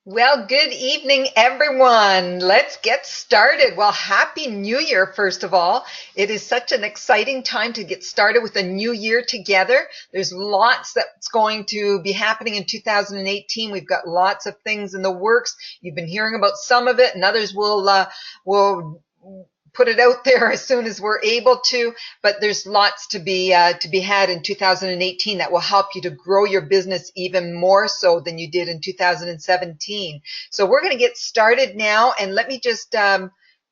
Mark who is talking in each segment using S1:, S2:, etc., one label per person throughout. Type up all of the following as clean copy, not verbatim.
S1: Well, good evening, everyone. Let's get started. Well, Happy New Year, first of all. It is such an exciting time to get started with a new year together. There's lots that's going to be happening in 2018. We've got lots of things in the works. You've been hearing about some of it, and others will put it out there as soon as we're able to. But there's lots to be had in 2018 that will help you to grow your business even more so than you did in 2017. So we're going to get started now, and let me just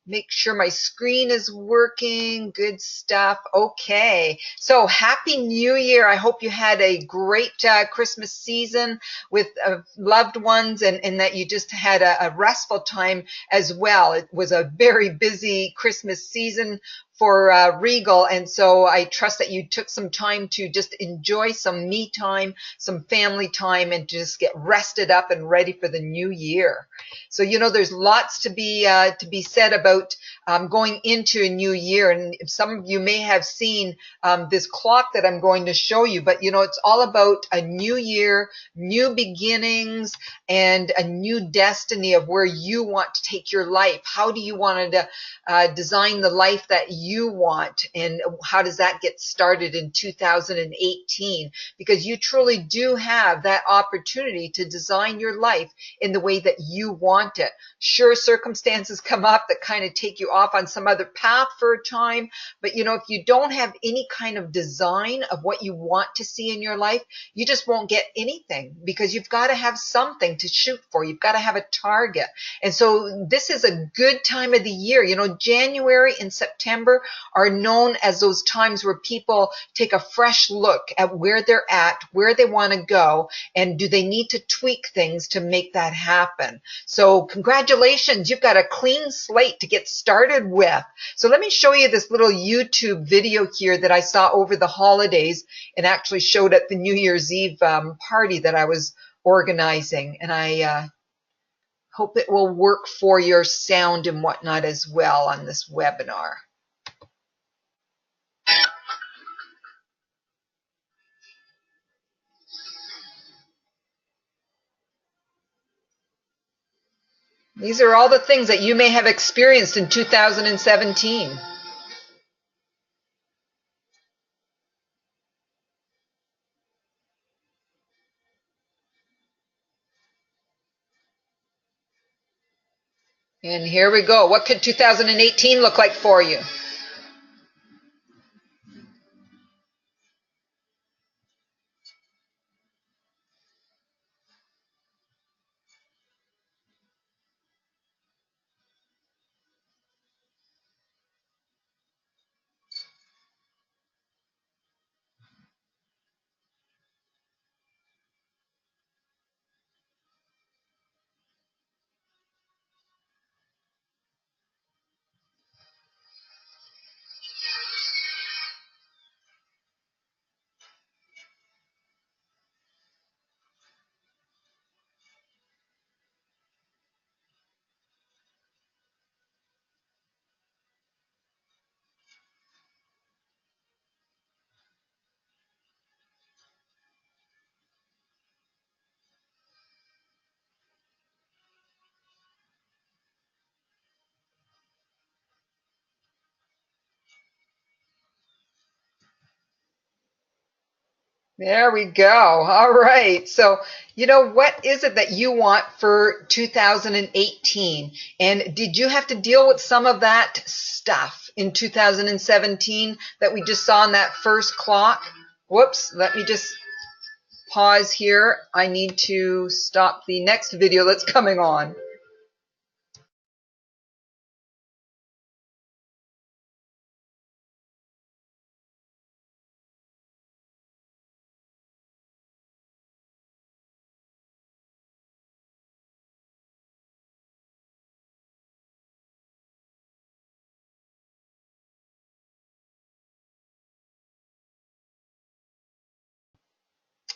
S1: make sure my screen is working. Good stuff. Okay. So happy New Year. I hope you had a great Christmas season with loved ones, and that you just had a restful time as well. It was a very busy Christmas season for Regal, and so I trust that you took some time to just enjoy some me time, some family time, and just get rested up and ready for the new year. So there's lots to be said about going into a new year, and some of you may have seen this clock that I'm going to show you. But it's all about a new year, new beginnings, and a new destiny of where you want to take your life. How do you want to design the life that you want, and how does that get started in 2018? Because you truly do have that opportunity to design your life in the way that you want it. Sure, circumstances come up that kind of take you off on some other path for a time, but if you don't have any kind of design of what you want to see in your life, you just won't get anything, because you've got to have something to shoot for. You've got to have a target. And so this is a good time of the year. January and September are known as those times where people take a fresh look at where they're at, where they want to go, and do they need to tweak things to make that happen. So congratulations, you've got a clean slate to get started with. So let me show you this little YouTube video here that I saw over the holidays, and actually showed at the New Year's Eve party that I was organizing. And I hope it will work for your sound and whatnot as well on this webinar. These are all the things that you may have experienced in 2017. And here we go. What could 2018 look like for you? There we go. All right. So, what is it that you want for 2018? And did you have to deal with some of that stuff in 2017 that we just saw in that first clock? Whoops. Let me just pause here. I need to stop the next video that's coming on.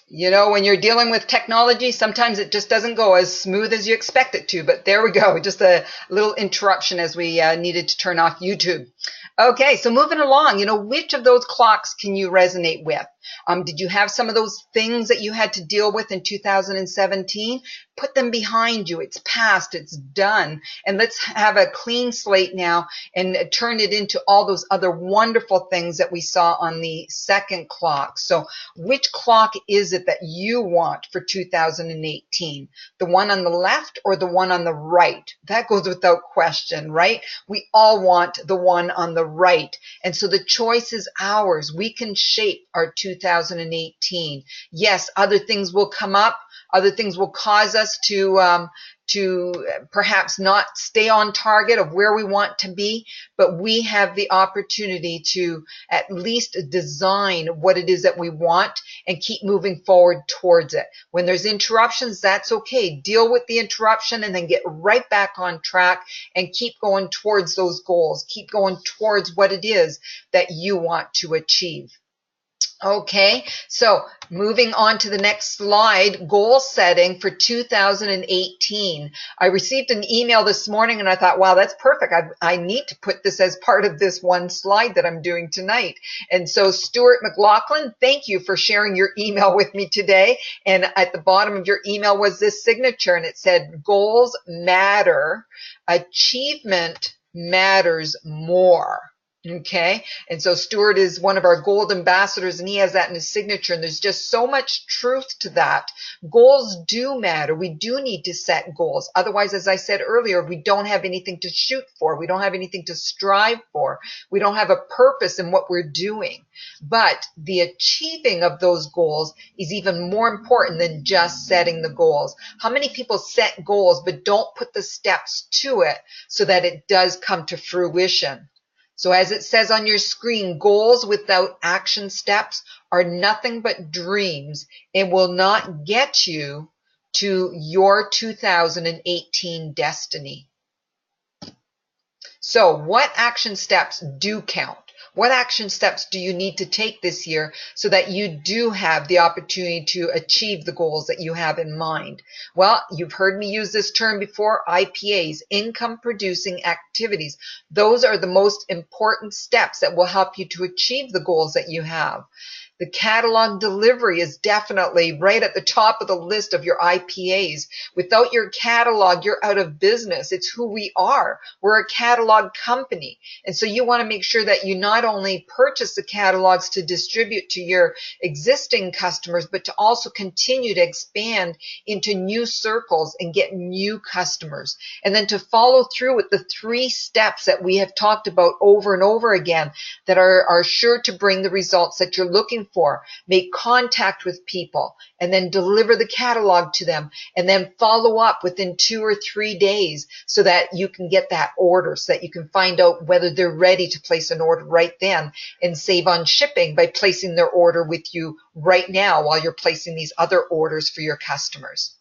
S1: You know, when you're dealing with technology, sometimes it just doesn't go as smooth as you expect it to. But there we go. Just a little interruption as we needed to turn off YouTube. Okay, so moving along, which of those clocks can you resonate with? Did you have some of those things that you had to deal with in 2017? Put them behind you. It's past. It's done. And let's have a clean slate now and turn it into all those other wonderful things that we saw on the second clock. So which clock is it that you want for 2018? The one on the left or the one on the right? That goes without question, right? We all want the one on the right. And so the choice is ours. We can shape our 2018. Yes, other things will come up. Other things will cause us to perhaps not stay on target of where we want to be, but we have the opportunity to at least design what it is that we want and keep moving forward towards it. When there's interruptions, that's okay. Deal with the interruption and then get right back on track and keep going towards those goals. Keep going towards what it is that you want to achieve. Okay, so moving on to the next slide, goal setting for 2018. I received an email this morning and I thought, wow, that's perfect. I need to put this as part of this one slide that I'm doing tonight. And so Stuart McLaughlin, thank you for sharing your email with me today. And at the bottom of your email was this signature and it said, goals matter, achievement matters more. Okay, and so Stuart is one of our gold ambassadors and he has that in his signature, and there's just so much truth to that. Goals do matter. We do need to set goals. Otherwise, as I said earlier, we don't have anything to shoot for. We don't have anything to strive for. We don't have a purpose in what we're doing. But the achieving of those goals is even more important than just setting the goals. How many people set goals but don't put the steps to it so that it does come to fruition? So as it says on your screen, goals without action steps are nothing but dreams and will not get you to your 2018 destiny. So what action steps do count? What action steps do you need to take this year so that you do have the opportunity to achieve the goals that you have in mind? Well, you've heard me use this term before, IPAs, income producing activities. Those are the most important steps that will help you to achieve the goals that you have. The catalog delivery is definitely right at the top of the list of your IPAs. Without your catalog, you're out of business. It's who we are. We're a catalog company. And so you want to make sure that you not only purchase the catalogs to distribute to your existing customers, but to also continue to expand into new circles and get new customers. And then to follow through with the 3 steps that we have talked about over and over again that are sure to bring the results that you're looking for. Make contact with people and then deliver the catalog to them and then follow up within 2 or 3 days so that you can get that order, so that you can find out whether they're ready to place an order right then and save on shipping by placing their order with you right now while you're placing these other orders for your customers.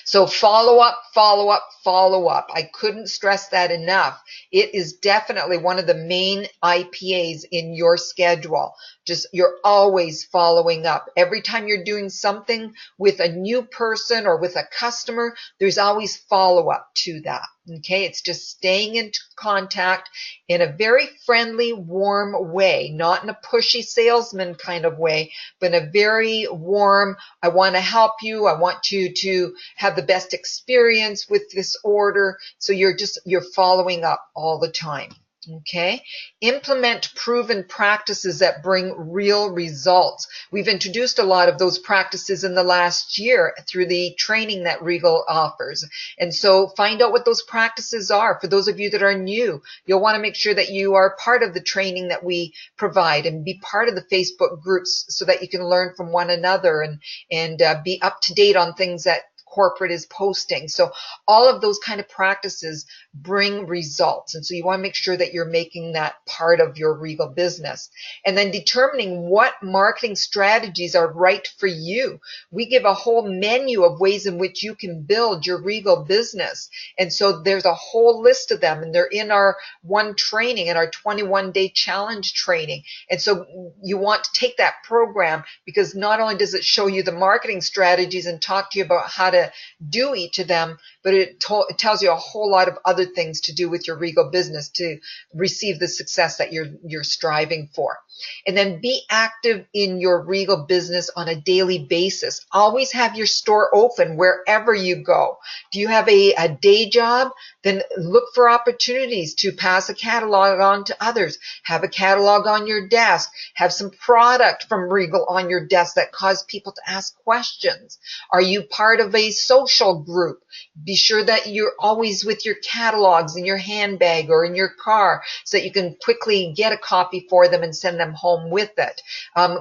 S1: So follow up, follow up, follow up. I couldn't stress that enough. It is definitely one of the main IPAs in your schedule. Just you're always following up. Every time you're doing something with a new person or with a customer, there's always follow up to that. Okay, it's just staying in contact in a very friendly, warm way, not in a pushy salesman kind of way, but in a very warm, I want to help you. I want you to have the best experience with this order. So you're following up all the time. Okay, implement proven practices that bring real results. We've introduced a lot of those practices in the last year through the training that Regal offers. And so find out what those practices are. For those of you that are new, you'll want to make sure that you are part of the training that we provide and be part of the Facebook groups so that you can learn from one another and be up to date on things that corporate is posting. So all of those kind of practices bring results. And so you want to make sure that you're making that part of your Regal business. And then determining what marketing strategies are right for you. We give a whole menu of ways in which you can build your Regal business. And so there's a whole list of them, and they're in our one training, in our 21-day challenge training. And so you want to take that program, because not only does it show you the marketing strategies and talk to you about how to do each of them, but it tells you a whole lot of other things to do with your Regal business to receive the success that you're striving for. And then be active in your Regal business on a daily basis. Always have your store open wherever you go. Do you have a day job? Then look for opportunities to pass a catalog on to others. Have a catalog on your desk. Have some product from Regal on your desk that cause people to ask questions. Are you part of a social group? Be sure that you're always with your catalogs in your handbag or in your car so that you can quickly get a copy for them and send them home with it.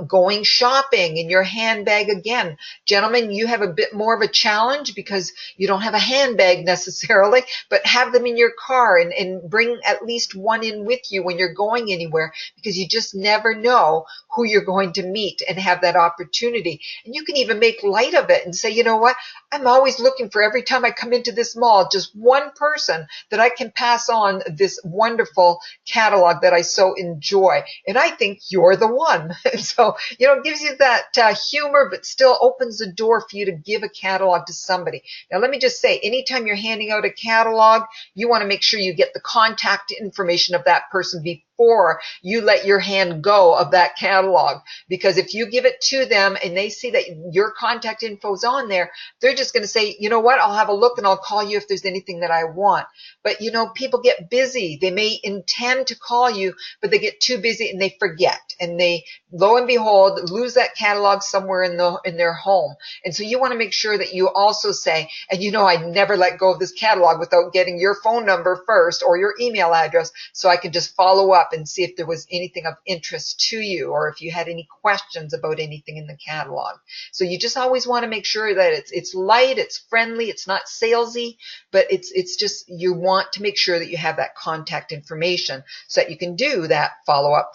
S1: Going shopping in your handbag again. Gentlemen, you have a bit more of a challenge because you don't have a handbag necessarily, but have them in your car and bring at least one in with you when you're going anywhere, because you just never know who you're going to meet and have that opportunity. And you can even make light of it and say, you know what? I'm always looking for, every time I come into this mall, just one person that I can pass on this wonderful catalog that I so enjoy. And I think you're the one. So, it gives you that humor, but still opens the door for you to give a catalog to somebody. Now, let me just say, anytime you're handing out a catalog, you want to make sure you get the contact information of that person before you let your hand go of that catalog. Because if you give it to them and they see that your contact info is on there, they're just going to say, you know what, I'll have a look and I'll call you if there's anything that I want. But people get busy. They may intend to call you, but they get too busy and they forget. And they, lo and behold, lose that catalog somewhere in their home. And so you want to make sure that you also say, and I never let go of this catalog without getting your phone number first or your email address, so I can just follow up and see if there was anything of interest to you or if you had any questions about anything in the catalog. So you just always want to make sure that it's light, it's friendly, it's not salesy, but it's just, you want to make sure that you have that contact information so that you can do that follow up.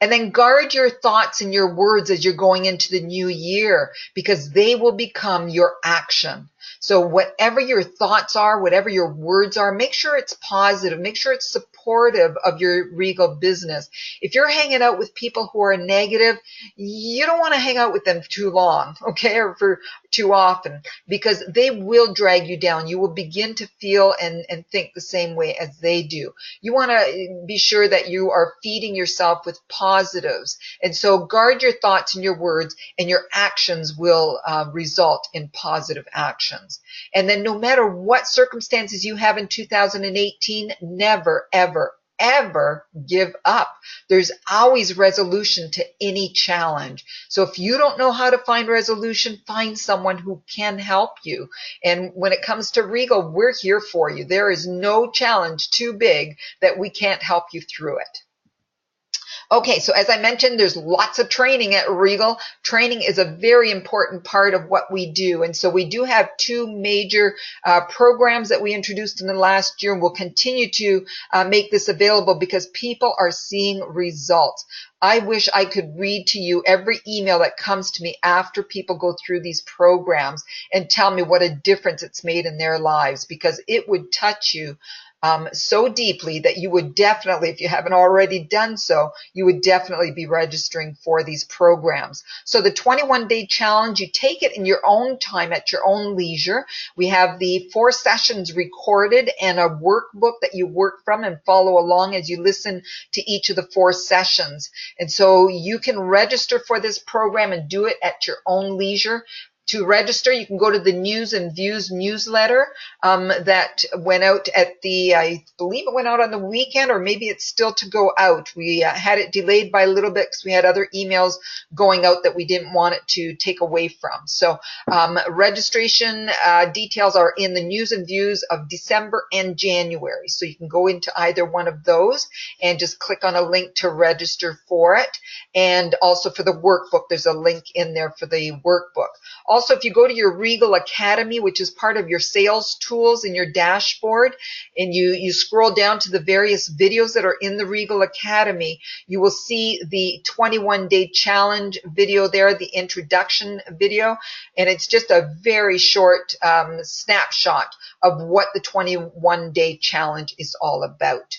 S1: And then guard your thoughts and your words as you're going into the new year, because they will become your action. So whatever your thoughts are, whatever your words are, make sure it's positive. Make sure it's supportive of your Regal business. If you're hanging out with people who are negative, you don't want to hang out with them too long, okay, or for too often, because they will drag you down. You will begin to feel and think the same way as they do. You want to be sure that you are feeding yourself with positives. And so guard your thoughts and your words, and your actions will result in positive actions. And then no matter what circumstances you have in 2018, never, ever, ever give up. There's always resolution to any challenge. So if you don't know how to find resolution, find someone who can help you. And when it comes to Regal, we're here for you. There is no challenge too big that we can't help you through it. Okay, so as I mentioned, there's lots of training at Regal. Training is a very important part of what we do. And so we do have two major programs that we introduced in the last year, and we'll continue to make this available because people are seeing results. I wish I could read to you every email that comes to me after people go through these programs and tell me what a difference it's made in their lives, because it would touch you so deeply that you would definitely, if you haven't already done so, you would definitely be registering for these programs. So the 21-day challenge, you take it in your own time at your own leisure. We have the 4 sessions recorded and a workbook that you work from and follow along as you listen to each of the 4 sessions. And so you can register for this program and do it at your own leisure. To register, you can go to the News and Views newsletter that went out at I believe it went out on the weekend, or maybe it's still to go out. We had it delayed by a little bit because we had other emails going out that we didn't want it to take away from. So registration details are in the News and Views of December and January. So you can go into either one of those and just click on a link to register for it. And also for the workbook, there's a link in there for the workbook. Also, also, if you go to your Regal Academy, which is part of your sales tools in your dashboard, and you scroll down to the various videos that are in the Regal Academy, you will see the 21-day challenge video there, the introduction video, and it's just a very short snapshot of what the 21-day challenge is all about.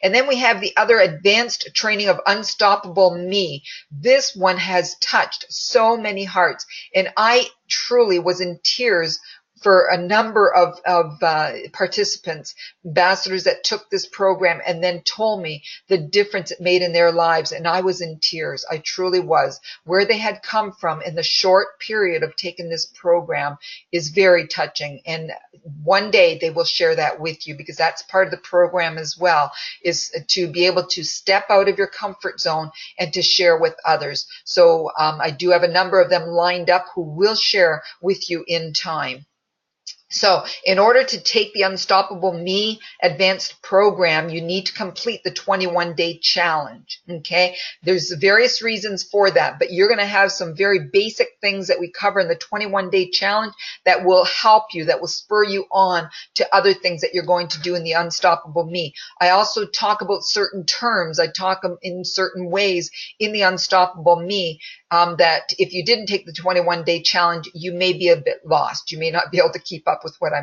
S1: And then we have the other advanced training of Unstoppable Me. This one has touched so many hearts, and I truly was in tears for a number of participants, ambassadors that took this program and then told me the difference it made in their lives. And I was in tears. I truly was. Where they had come from in the short period of taking this program is very touching. And one day they will share that with you, because that's part of the program as well, is to be able to step out of your comfort zone and to share with others. So I do have a number of them lined up who will share with you in time. So in order to take the Unstoppable Me advanced program, you need to complete the 21-day challenge, okay? There's various reasons for that, but you're going to have some very basic things that we cover in the 21-day challenge that will help you, that will spur you on to other things that you're going to do in the Unstoppable Me. I also talk about certain terms. I talk them in certain ways in the Unstoppable Me, that if you didn't take the 21-day challenge, you may be a bit lost. You may not be able to keep up with what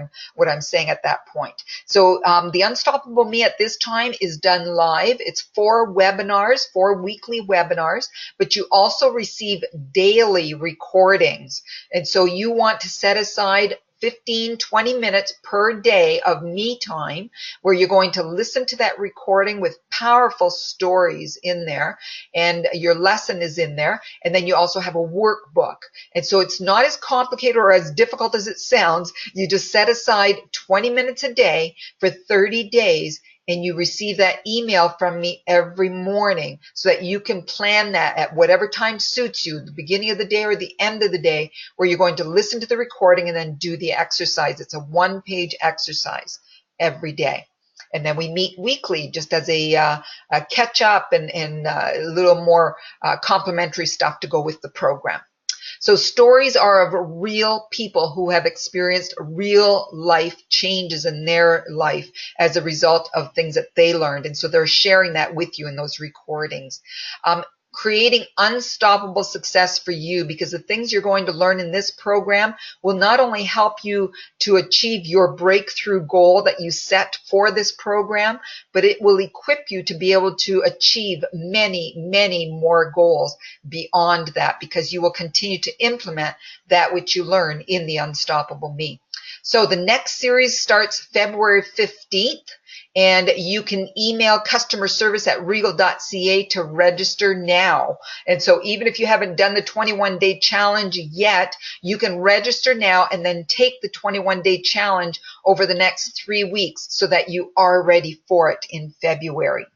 S1: I'm saying at that point. So the Unstoppable Me at this time is done live. It's 4 webinars, 4 weekly webinars, but you also receive daily recordings. And so you want to set aside 15-20 minutes per day of me time, where you're going to listen to that recording with powerful stories in there, and your lesson is in there, and then you also have a workbook. And so it's not as complicated or as difficult as it sounds. You just set aside 20 minutes a day for 30 days, and you receive that email from me every morning, so that you can plan that at whatever time suits you, the beginning of the day or the end of the day, where you're going to listen to the recording and then do the exercise. It's a 1-page exercise every day. And then we meet weekly just as a catch up and a little more complimentary stuff to go with the program. So stories are of real people who have experienced real life changes in their life as a result of things that they learned. And so they're sharing that with you in those recordings. Creating unstoppable success for you, because the things you're going to learn in this program will not only help you to achieve your breakthrough goal that you set for this program, but it will equip you to be able to achieve many, many more goals beyond that, because you will continue to implement that which you learn in the Unstoppable Me. So the next series starts February 15th. And you can email customer service at regal.ca to register now. And so even if you haven't done the 21-day challenge yet, you can register now and then take the 21-day challenge over the next 3 weeks so that you are ready for it in February.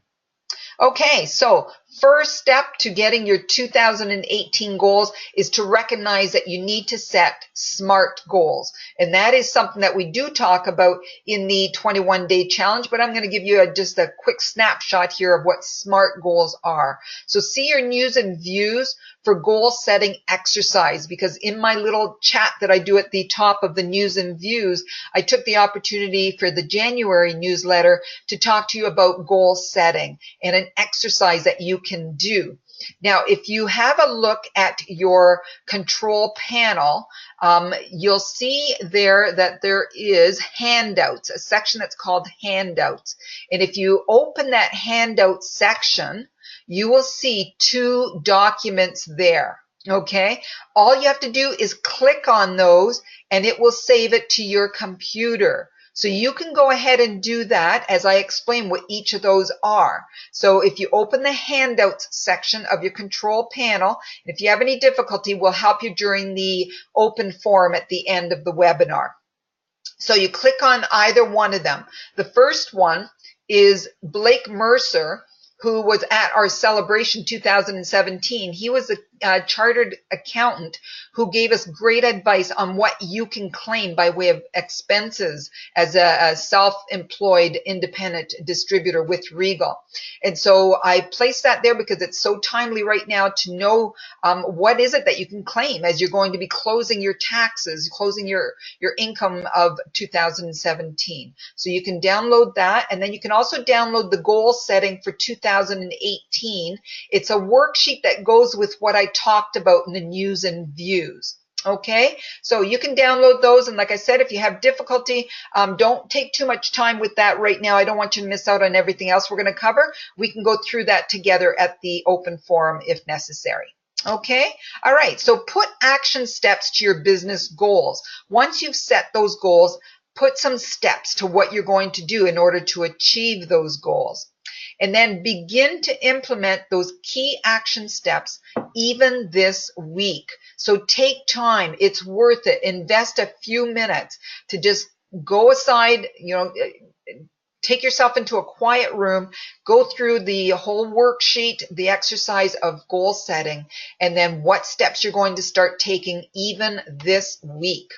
S1: Okay, so first step to getting your 2018 goals is to recognize that you need to set SMART goals. And that is something that we do talk about in the 21-day challenge, but I'm going to give you just a quick snapshot here of what SMART goals are. So see your news and views for goal setting exercise, because in my little chat that I do at the top of the news and views, I took the opportunity for the January newsletter to talk to you about goal setting and an exercise that you can do. Now, if you have a look at your control panel, you'll see there that there is handouts, a section that's called handouts. And if you open that handout section, you will see 2 documents there. Okay, all you have to do is click on those and it will save it to your computer. So you can go ahead and do that as I explain what each of those are. So if you open the handouts section of your control panel, if you have any difficulty, we'll help you during the open forum at the end of the webinar. So you click on either one of them. The first one is Blake Mercer, who was at our celebration 2017. He was chartered accountant who gave us great advice on what you can claim by way of expenses as a self-employed independent distributor with Regal. And so I placed that there because it's so timely right now to know what is it that you can claim as you're going to be closing your taxes, closing your income of 2017. So you can download that, and then you can also download the goal setting for 2018. It's a worksheet that goes with what I talked about in the news and views. Okay, so you can download those, and like I said, if you have difficulty, don't take too much time with that right now. I don't want you to miss out on everything else we're going to cover. We can go through that together at the open forum if necessary. Okay, all right, so put action steps to your business goals. Once you've set those goals, put some steps to what you're going to do in order to achieve those goals. And then begin to implement those key action steps even this week. So take time. It's worth it. Invest a few minutes to just go aside, take yourself into a quiet room, go through the whole worksheet, the exercise of goal setting, and then what steps you're going to start taking even this week.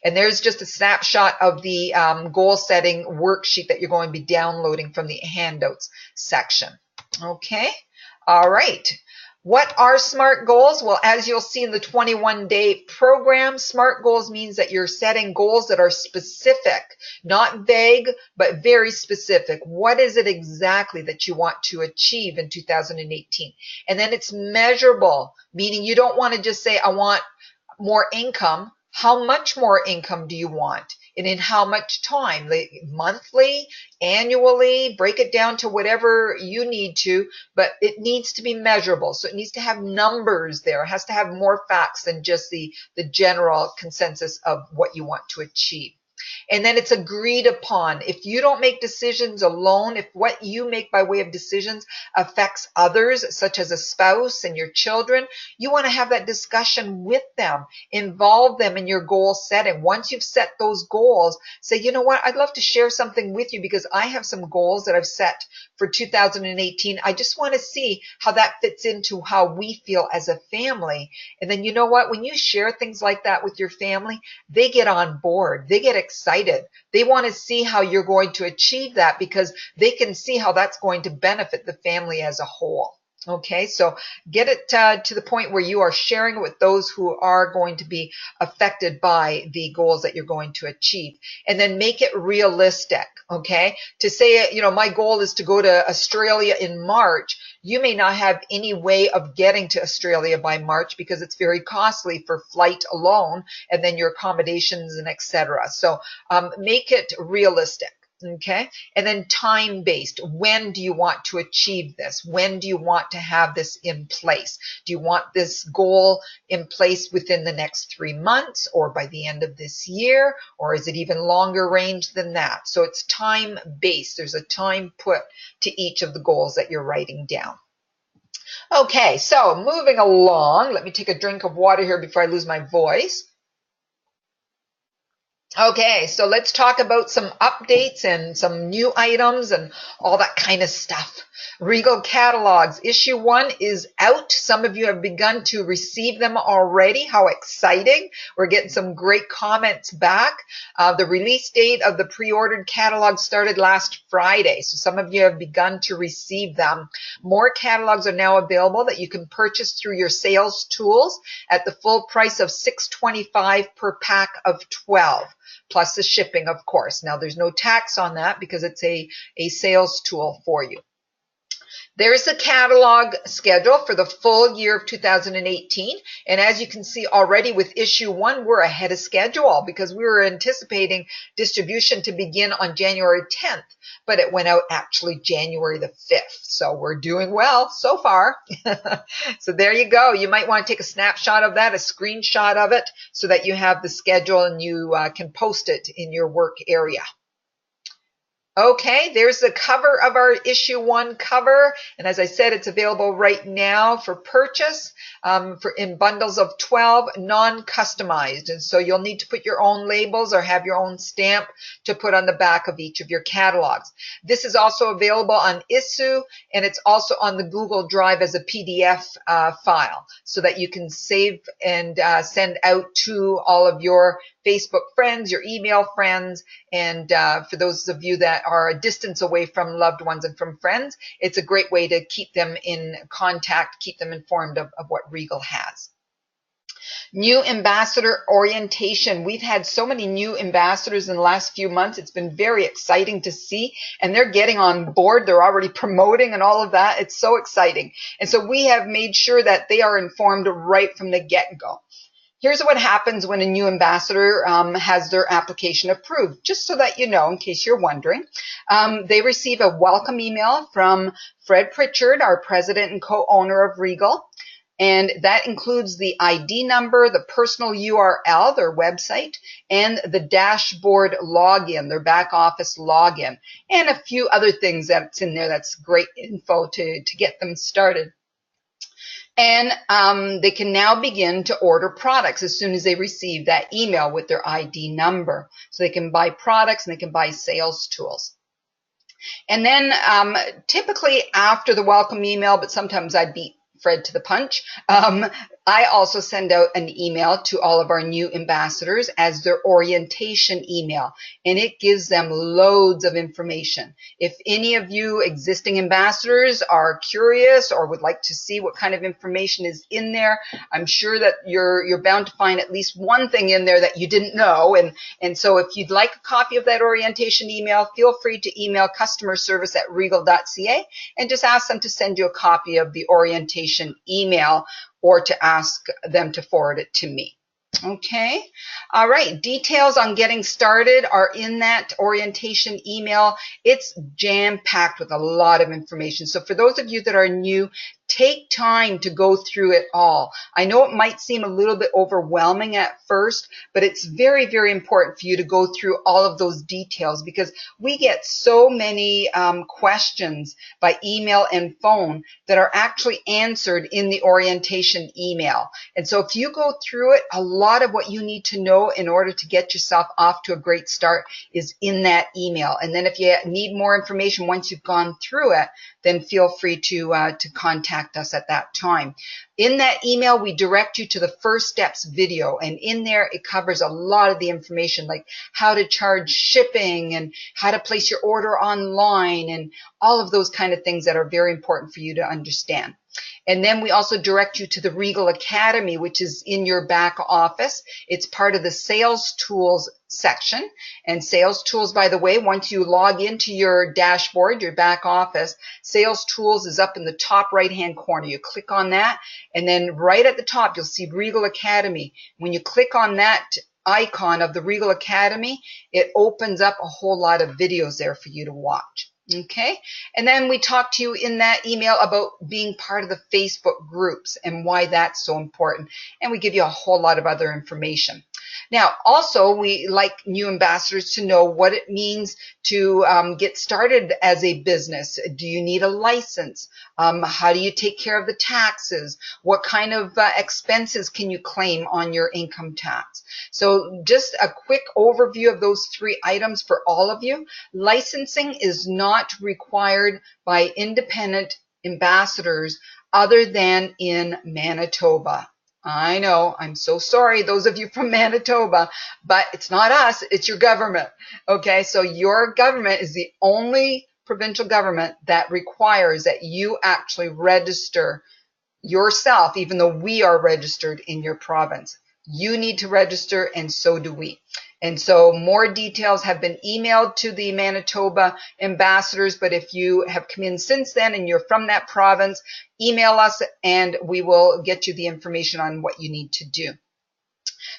S1: And there's just a snapshot of the goal setting worksheet that you're going to be downloading from the handouts section. Okay, all right. What are SMART goals? Well, as you'll see in the 21-day program, SMART goals means that you're setting goals that are specific, not vague, but very specific. What is it exactly that you want to achieve in 2018? And then it's measurable, meaning you don't want to just say, I want more income. How much more income do you want? And in how much time? Monthly, annually, break it down to whatever you need to, but it needs to be measurable. So it needs to have numbers there. It has to have more facts than just the general consensus of what you want to achieve. And then it's agreed upon. If you don't make decisions alone, if what you make by way of decisions affects others, such as a spouse and your children, you want to have that discussion with them. Involve them in your goal setting. Once you've set those goals, say, you know what, I'd love to share something with you because I have some goals that I've set for 2018. I just want to see how that fits into how we feel as a family. And then you know what, when you share things like that with your family, they get on board. They get excited. They want to see how you're going to achieve that because they can see how that's going to benefit the family as a whole. Okay, so get it to the point where you are sharing it with those who are going to be affected by the goals that you're going to achieve. And then make it realistic, okay? To say, my goal is to go to Australia in March. You may not have any way of getting to Australia by March because it's very costly for flight alone and then your accommodations and etc. So make it realistic. Okay, and then time-based. When do you want to achieve this? When do you want to have this in place? Do you want this goal in place within the next 3 months or by the end of this year? Or is it even longer range than that? So it's time-based. There's a time put to each of the goals that you're writing down. Okay, so moving along. Let me take a drink of water here before I lose my voice. Okay, so let's talk about some updates and some new items and all that kind of stuff. Regal catalogs. Issue 1 is out. Some of you have begun to receive them already. How exciting. We're getting some great comments back. The release date of the pre-ordered catalog started last Friday, so some of you have begun to receive them. More catalogs are now available that you can purchase through your sales tools at the full price of $6.25 per pack of 12. Plus the shipping, of course. Now, there's no tax on that because it's a sales tool for you. There's the catalog schedule for the full year of 2018. And as you can see already with issue 1, we're ahead of schedule because we were anticipating distribution to begin on January 10th, but it went out actually January the 5th. So we're doing well so far. So there you go. You might want to take a snapshot of that, a screenshot of it, so that you have the schedule and you can post it in your work area. Okay, there's the cover of our issue 1 cover. And as I said, it's available right now for purchase in bundles of 12, non-customized. And so you'll need to put your own labels or have your own stamp to put on the back of each of your catalogs. This is also available on Issuu, and it's also on the Google Drive as a PDF file so that you can save and send out to all of your Facebook friends, your email friends, and for those of you that are a distance away from loved ones and from friends, it's a great way to keep them in contact, keep them informed of what Regal has. New ambassador orientation. We've had so many new ambassadors in the last few months. It's been very exciting to see, and they're getting on board. They're already promoting and all of that. It's so exciting. And so we have made sure that they are informed right from the get-go. Here's what happens when a new ambassador has their application approved, just so that you know, in case you're wondering. They receive a welcome email from Fred Pritchard, our president and co-owner of Regal, and that includes the ID number, the personal URL, their website, and the dashboard login, their back office login, and a few other things that's in there that's great info to get them started. And they can now begin to order products as soon as they receive that email with their ID number. So they can buy products and they can buy sales tools. And then typically after the welcome email, but sometimes I beat Fred to the punch, I also send out an email to all of our new ambassadors as their orientation email, and it gives them loads of information. If any of you existing ambassadors are curious or would like to see what kind of information is in there, I'm sure that you're bound to find at least one thing in there that you didn't know. And so if you'd like a copy of that orientation email, feel free to email customer service at regal.ca and just ask them to send you a copy of the orientation email, or to ask them to forward it to me. Okay. All right. Details on getting started are in that orientation email. It's jam-packed with a lot of information. So for those of you that are new, take time to go through it all. I know it might seem a little bit overwhelming at first, but it's very, very important for you to go through all of those details, because we get so many questions by email and phone that are actually answered in the orientation email. And so if you go through it, a lot of what you need to know in order to get yourself off to a great start is in that email. And then if you need more information once you've gone through it, then feel free to contact us at that time. In that email, we direct you to the First Steps video, and in there it covers a lot of the information, like how to charge shipping and how to place your order online and all of those kind of things that are very important for you to understand. And then we also direct you to the Regal Academy, which is in your back office. It's part of the Sales Tools section. And Sales Tools, by the way, once you log into your dashboard, your back office, Sales Tools is up in the top right-hand corner. You click on that, and then right at the top, you'll see Regal Academy. When you click on that icon of the Regal Academy, it opens up a whole lot of videos there for you to watch. Okay, and then we talk to you in that email about being part of the Facebook groups and why that's so important. And we give you a whole lot of other information. Now, also, we like new ambassadors to know what it means to get started as a business. Do you need a license? How do you take care of the taxes? What kind of expenses can you claim on your income tax? So just a quick overview of those 3 items for all of you. Licensing is not required by independent ambassadors other than in Manitoba. I know, I'm so sorry, those of you from Manitoba, but it's not us, it's your government. Okay, so your government is the only provincial government that requires that you actually register yourself, even though we are registered in your province. You need to register, and so do we. And so more details have been emailed to the Manitoba ambassadors, but if you have come in since then and you're from that province, email us and we will get you the information on what you need to do.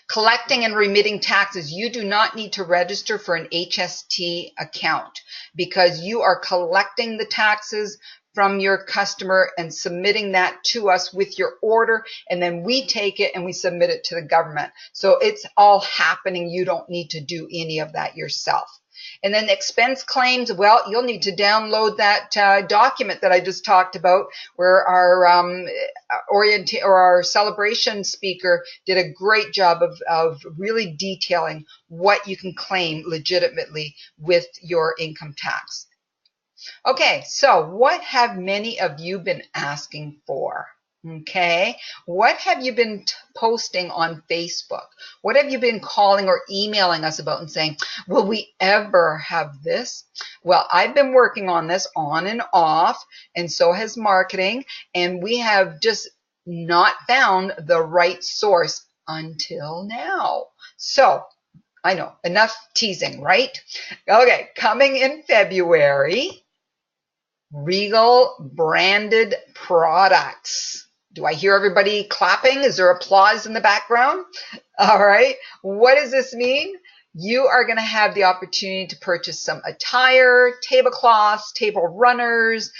S1: Collecting and remitting taxes. You do not need to register for an HST account because you are collecting the taxes from your customer and submitting that to us with your order, and then we take it and we submit it to the government. So it's all happening. You don't need to do any of that yourself. And then expense claims, well, you'll need to download that document that I just talked about, where our celebration speaker did a great job of really detailing what you can claim legitimately with your income tax. Okay, so what have many of you been asking for? Okay, what have you been posting on Facebook? What have you been calling or emailing us about and saying, will we ever have this? Well, I've been working on this on and off, and so has marketing, and we have just not found the right source until now. So, I know, enough teasing, right? Okay, coming in February, Regal branded products. Do I hear everybody clapping? Is there applause in the background? All right. What does this mean? You are going to have the opportunity to purchase some attire, tablecloths, table runners,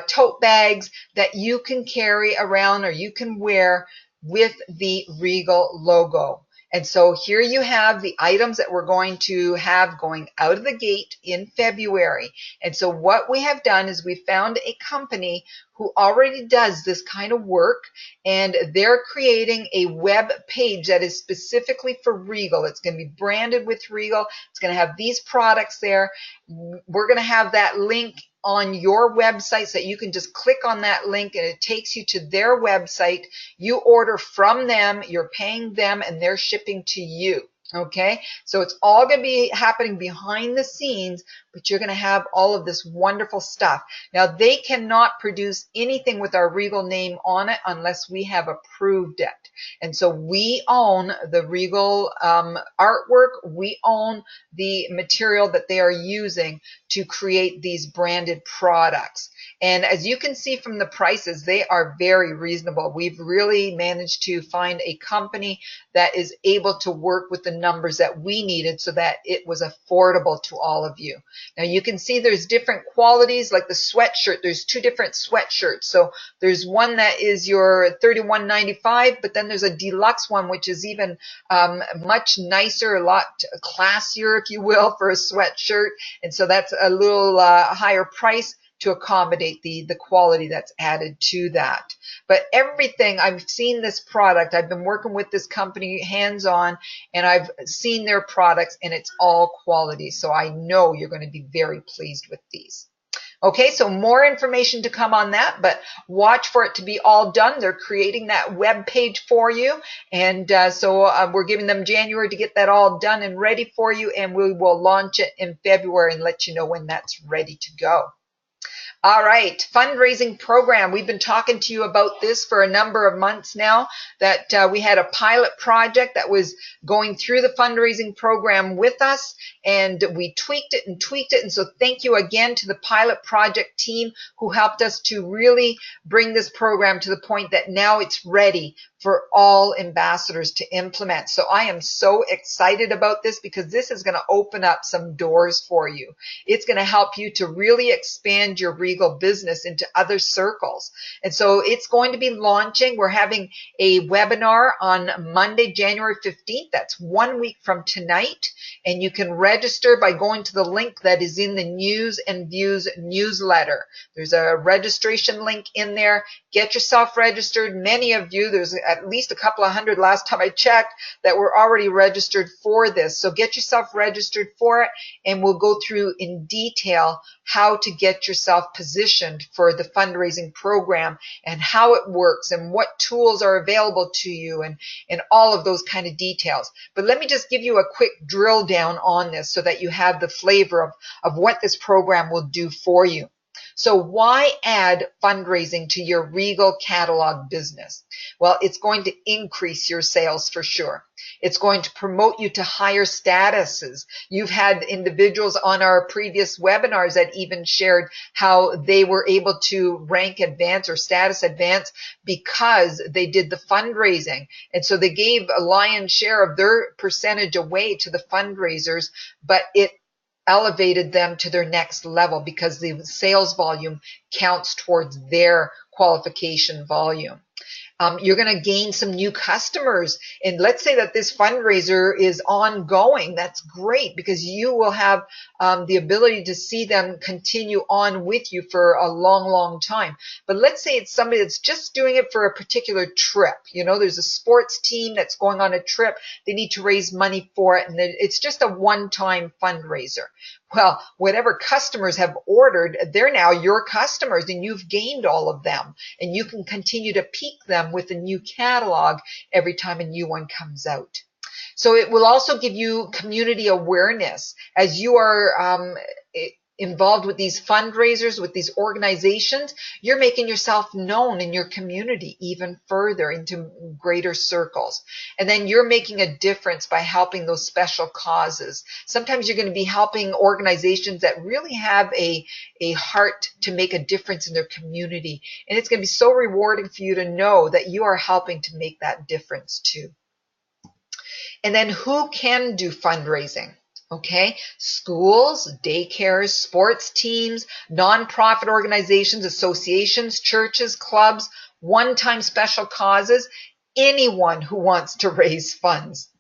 S1: tote bags that you can carry around or you can wear with the Regal logo. And so here you have the items that we're going to have going out of the gate in February. And so what we have done is we found a company who already does this kind of work, and they're creating a web page that is specifically for Regal. It's going to be branded with Regal. It's going to have these products there. We're going to have that link on your website so that you can just click on that link and it takes you to their website. You order from them, you're paying them, and they're shipping to you. Okay, so it's all going to be happening behind the scenes, but you're going to have all of this wonderful stuff. Now, they cannot produce anything with our Regal name on it unless we have approved it. And so we own the Regal artwork. We own the material that they are using to create these branded products. And as you can see from the prices, they are very reasonable. We've really managed to find a company that is able to work with the numbers that we needed so that it was affordable to all of you. Now you can see there's different qualities, like the sweatshirt. There's two different sweatshirts. So there's one that is your $31.95, but then there's a deluxe one, which is even much nicer, a lot classier, if you will, for a sweatshirt. And so that's a little higher price to accommodate the quality that's added to that. But everything, I've seen this product, I've been working with this company hands-on, and I've seen their products, and it's all quality. So I know you're going to be very pleased with these. Okay, so more information to come on that, but watch for it to be all done. They're creating that web page for you, and so we're giving them January to get that all done and ready for you, and we will launch it in February and let you know when that's ready to go. All right, fundraising program. We've been talking to you about this for a number of months now, that we had a pilot project that was going through the fundraising program with us, and we tweaked it. And so thank you again to the pilot project team who helped us to really bring this program to the point that now it's ready for all ambassadors to implement. So I am so excited about this because this is going to open up some doors for you. It's going to help you to really expand your Regal business into other circles. And so it's going to be launching. We're having a webinar on Monday, January 15th. That's 1 week from tonight. And you can register by going to the link that is in the News and Views newsletter. There's a registration link in there. Get yourself registered. Many of you, there's at least a couple of hundred last time I checked, that were already registered for this. So get yourself registered for it, and we'll go through in detail how to get yourself positioned for the fundraising program and how it works and what tools are available to you and all of those kind of details. But let me just give you a quick drill down on this so that you have the flavor of what this program will do for you. So why add fundraising to your Regal catalog business? Well, it's going to increase your sales for sure. It's going to promote you to higher statuses. You've had individuals on our previous webinars that even shared how they were able to rank advance or status advance because they did the fundraising. And so they gave a lion's share of their percentage away to the fundraisers, but it elevated them to their next level because the sales volume counts towards their qualification volume. You're going to gain some new customers. And let's say that this fundraiser is ongoing. That's great because you will have the ability to see them continue on with you for a long, long time. But let's say it's somebody that's just doing it for a particular trip. You know, there's a sports team that's going on a trip. They need to raise money for it. And it's just a one-time fundraiser. Well, whatever customers have ordered, they're now your customers and you've gained all of them. And you can continue to peak them with a new catalog every time a new one comes out. So it will also give you community awareness as you are involved with these fundraisers, with these organizations. You're making yourself known in your community even further into greater circles. And then you're making a difference by helping those special causes. Sometimes you're going to be helping organizations that really have a heart to make a difference in their community. And it's going to be so rewarding for you to know that you are helping to make that difference too. And then who can do fundraising? Okay, schools, daycares, sports teams, nonprofit organizations, associations, churches, clubs, one-time special causes, anyone who wants to raise funds.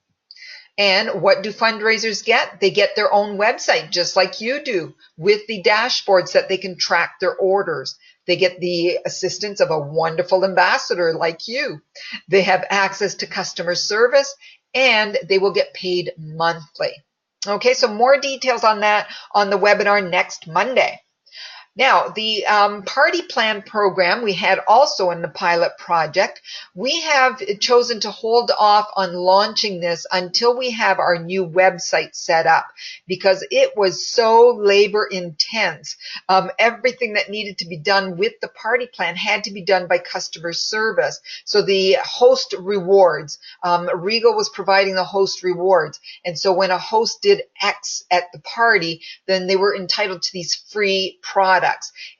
S1: And what do fundraisers get? They get their own website, just like you do, with the dashboards that they can track their orders. They get the assistance of a wonderful ambassador like you. They have access to customer service, and they will get paid monthly. Okay, so more details on that on the webinar next Monday. Now, the party plan program we had also in the pilot project, we have chosen to hold off on launching this until we have our new website set up because it was so labor intense. Everything that needed to be done with the party plan had to be done by customer service. So the host rewards, Regal was providing the host rewards. And so when a host did X at the party, then they were entitled to these free products.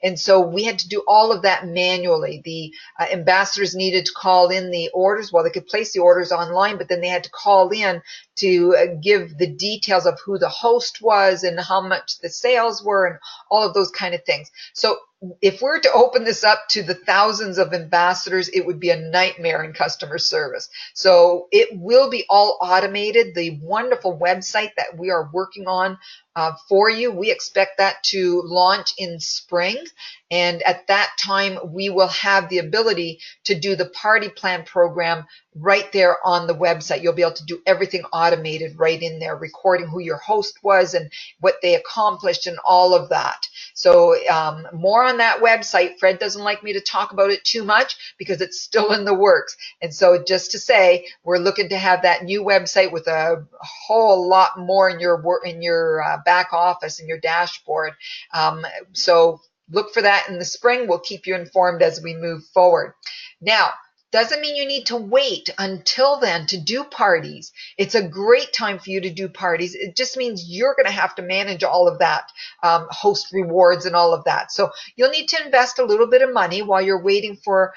S1: And so we had to do all of that manually. The ambassadors needed to call in the orders. Well, they could place the orders online, but then they had to call in to give the details of who the host was and how much the sales were and all of those kind of things. So if we're to open this up to the thousands of ambassadors, it would be a nightmare in customer service. So it will be all automated. The wonderful website that we are working on for you, we expect that to launch in spring. And at that time, we will have the ability to do the party plan program right there on the website. You'll be able to do everything automated right in there, recording who your host was and what they accomplished and all of that. So more on that website. Fred doesn't like me to talk about it too much because it's still in the works. And so just to say, we're looking to have that new website with a whole lot more in your back office and your dashboard. So look for that in the spring. We'll keep you informed as we move forward. Now, doesn't mean you need to wait until then to do parties. It's a great time for you to do parties. It just means you're going to have to manage all of that, host rewards and all of that. So you'll need to invest a little bit of money while you're waiting for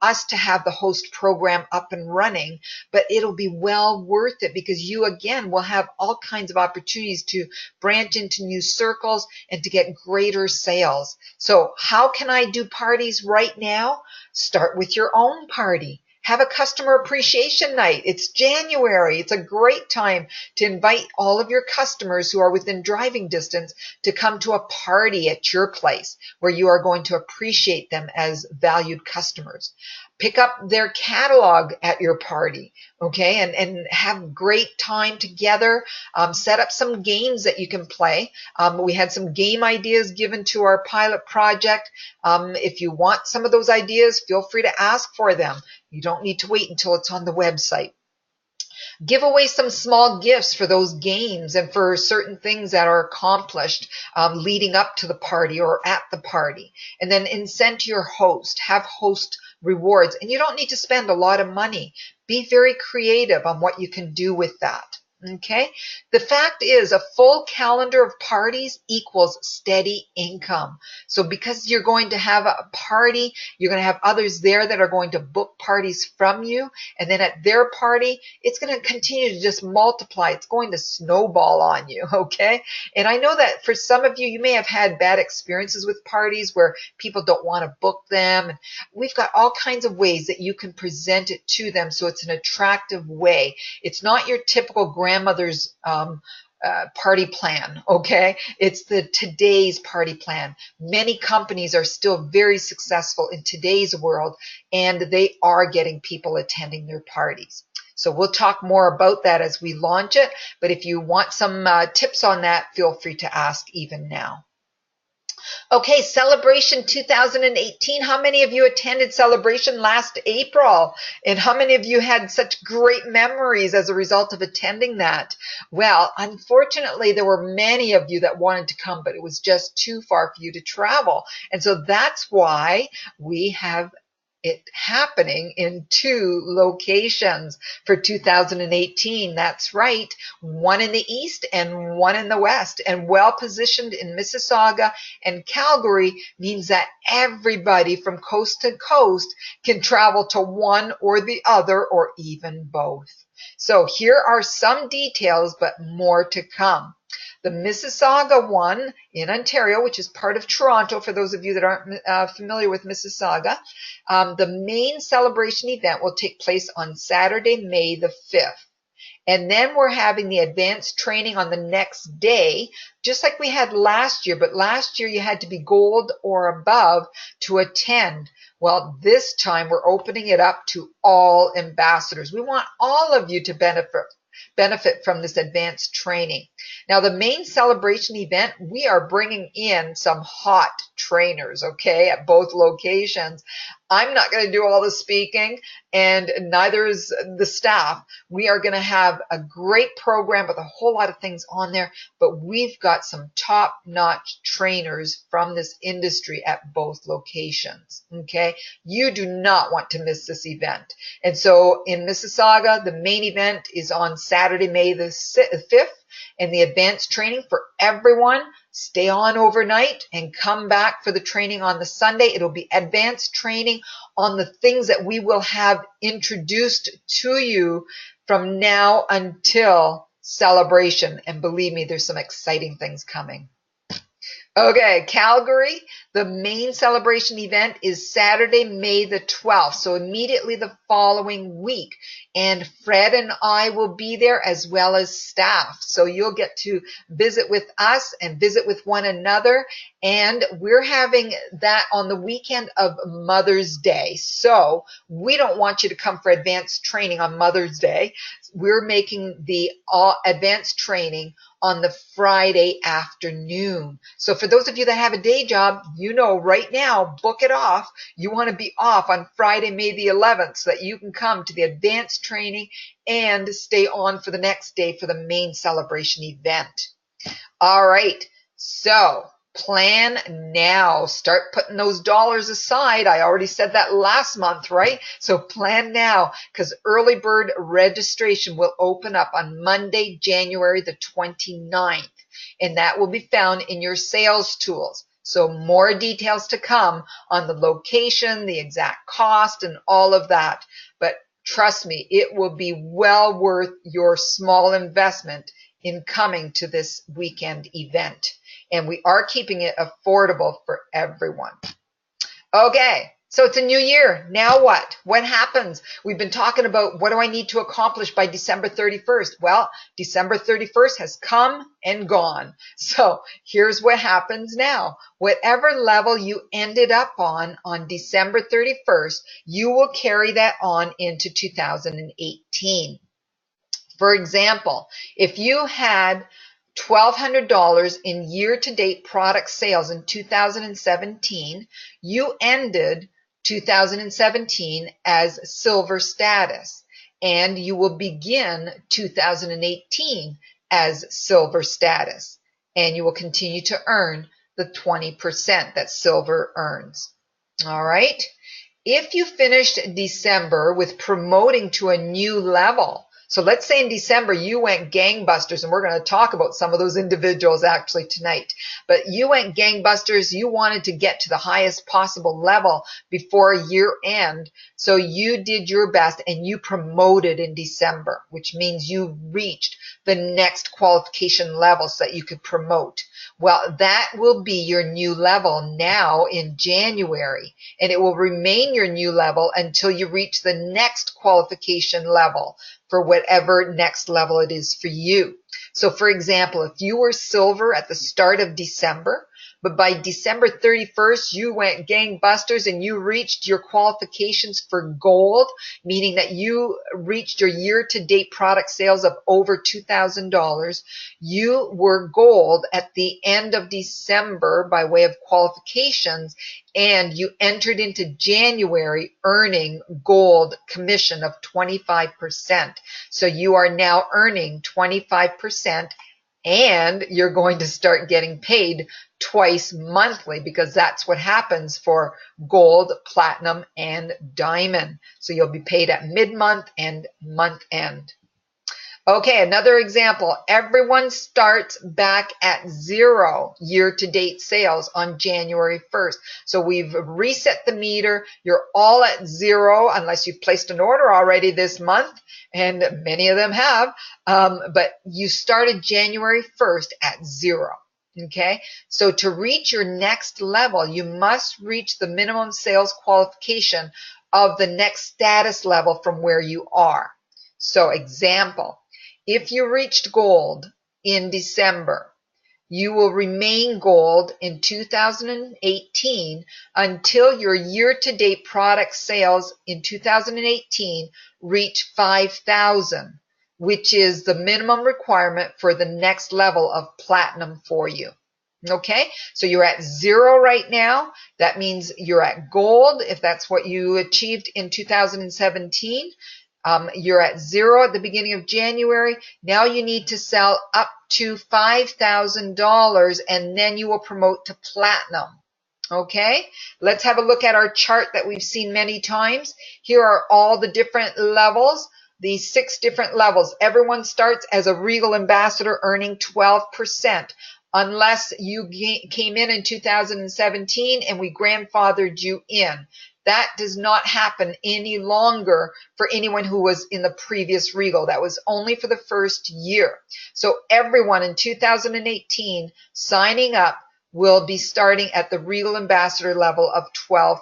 S1: us to have the host program up and running, but it'll be well worth it because you, again, will have all kinds of opportunities to branch into new circles and to get greater sales. So how can I do parties right now? Start with your own party. Have a customer appreciation night. It's January. It's a great time to invite all of your customers who are within driving distance to come to a party at your place where you are going to appreciate them as valued customers. Pick up their catalog at your party, okay, and have great time together. Set up some games that you can play. We had some game ideas given to our pilot project. If you want some of those ideas, feel free to ask for them. You don't need to wait until it's on the website. Give away some small gifts for those games and for certain things that are accomplished leading up to the party or at the party. And then incent your host. Have host rewards. And you don't need to spend a lot of money. Be very creative on what you can do with that. Okay. The fact is, a full calendar of parties equals steady income. So because you're going to have a party, you're going to have others there that are going to book parties from you. And then at their party, it's going to continue to just multiply. It's going to snowball on you. Okay. And I know that for some of you, you may have had bad experiences with parties where people don't want to book them. And we've got all kinds of ways that you can present it to them so it's an attractive way. It's not your typical grandmother's party plan, okay? It's the today's party plan. Many companies are still very successful in today's world, and they are getting people attending their parties. So we'll talk more about that as we launch it, but if you want some tips on that, feel free to ask even now. Okay, Celebration 2018. How many of you attended Celebration last April? And how many of you had such great memories as a result of attending that? Well, unfortunately, there were many of you that wanted to come, but it was just too far for you to travel. And so that's why we have it happening in 2 locations for 2018. That's right, one in the east and one in the west, and well positioned in Mississauga and Calgary means that everybody from coast to coast can travel to one or the other or even both. So here are some details, but more to come. The Mississauga one in Ontario, which is part of Toronto, for those of you that aren't familiar with Mississauga, the main celebration event will take place on Saturday, May the 5th. And then we're having the advanced training on the next day, just like we had last year. But last year you had to be gold or above to attend. Well, this time we're opening it up to all ambassadors. We want all of you to benefit from this advanced training. Now, the main celebration event, we are bringing in some hot trainers, okay, at both locations. I'm not going to do all the speaking, and neither is the staff. We are going to have a great program with a whole lot of things on there, but we've got some top-notch trainers from this industry at both locations, okay? You do not want to miss this event. And so in Mississauga, the main event is on Saturday, May the 5th, and the advanced training for everyone. Stay on overnight and come back for the training on the Sunday. It'll be advanced training on the things that we will have introduced to you from now until celebration. And believe me, there's some exciting things coming. Okay, Calgary, the main celebration event is Saturday, May the 12th, so immediately the following week. And Fred and I will be there as well as staff. So you'll get to visit with us and visit with one another. And we're having that on the weekend of Mother's Day. So we don't want you to come for advanced training on Mother's Day. We're making the advanced training on the Friday afternoon. So for those of you that have a day job, you know right now, book it off. You want to be off on Friday, May the 11th, so that you can come to the advanced training and stay on for the next day for the main celebration event. All right, so plan now. Start putting those dollars aside. I already said that last month, right? So plan now, because early bird registration will open up on Monday, January the 29th, and that will be found in your sales tools. So more details to come on the location, the exact cost, and all of that. But trust me, it will be well worth your small investment in coming to this weekend event. And we are keeping it affordable for everyone. Okay, so it's a new year. Now what? What happens? We've been talking about what do I need to accomplish by December 31st? Well, December 31st has come and gone. So here's what happens now. Whatever level you ended up on December 31st, you will carry that on into 2018. For example, if you had $1,200 in year-to-date product sales in 2017, you ended 2017 as silver status, and you will begin 2018 as silver status, and you will continue to earn the 20% that silver earns. All right? If you finished December with promoting to a new level, So let's say in December you went gangbusters, and we're going to talk about some of those individuals actually tonight. But you went gangbusters, you wanted to get to the highest possible level before year end. So you did your best and you promoted in December, which means you reached the next qualification level so that you could promote. Well, that will be your new level now in January, and it will remain your new level until you reach the next qualification level for whatever next level it is for you. So for example, if you were silver at the start of December, but by December 31st, you went gangbusters and you reached your qualifications for gold, meaning that you reached your year-to-date product sales of over $2,000. You were gold at the end of December by way of qualifications, and you entered into January earning gold commission of 25%. So you are now earning 25%, and you're going to start getting paid twice monthly, because that's what happens for gold, platinum, and diamond. So you'll be paid at mid-month and month end. Okay, another example. Everyone starts back at zero year-to-date sales on January 1st. So we've reset the meter. You're all at zero unless you've placed an order already this month, and many of them have. But you started January 1st at zero. Okay, so to reach your next level, you must reach the minimum sales qualification of the next status level from where you are. So example, if you reached gold in December, you will remain gold in 2018 until your year-to-date product sales in 2018 reach 5,000, which is the minimum requirement for the next level of platinum for you. Okay, so you're at zero right now. That means you're at gold if that's what you achieved in 2017. You're at zero at the beginning of January. Now you need to sell up to $5,000, and then you will promote to platinum. Okay, let's have a look at our chart that we've seen many times. Here are all the different levels, the 6 different levels. Everyone starts as a Regal ambassador earning 12%. Unless you came in 2017 and we grandfathered you in. That does not happen any longer for anyone who was in the previous Regal. That was only for the first year. So everyone in 2018 signing up will be starting at the Regal ambassador level of 12%.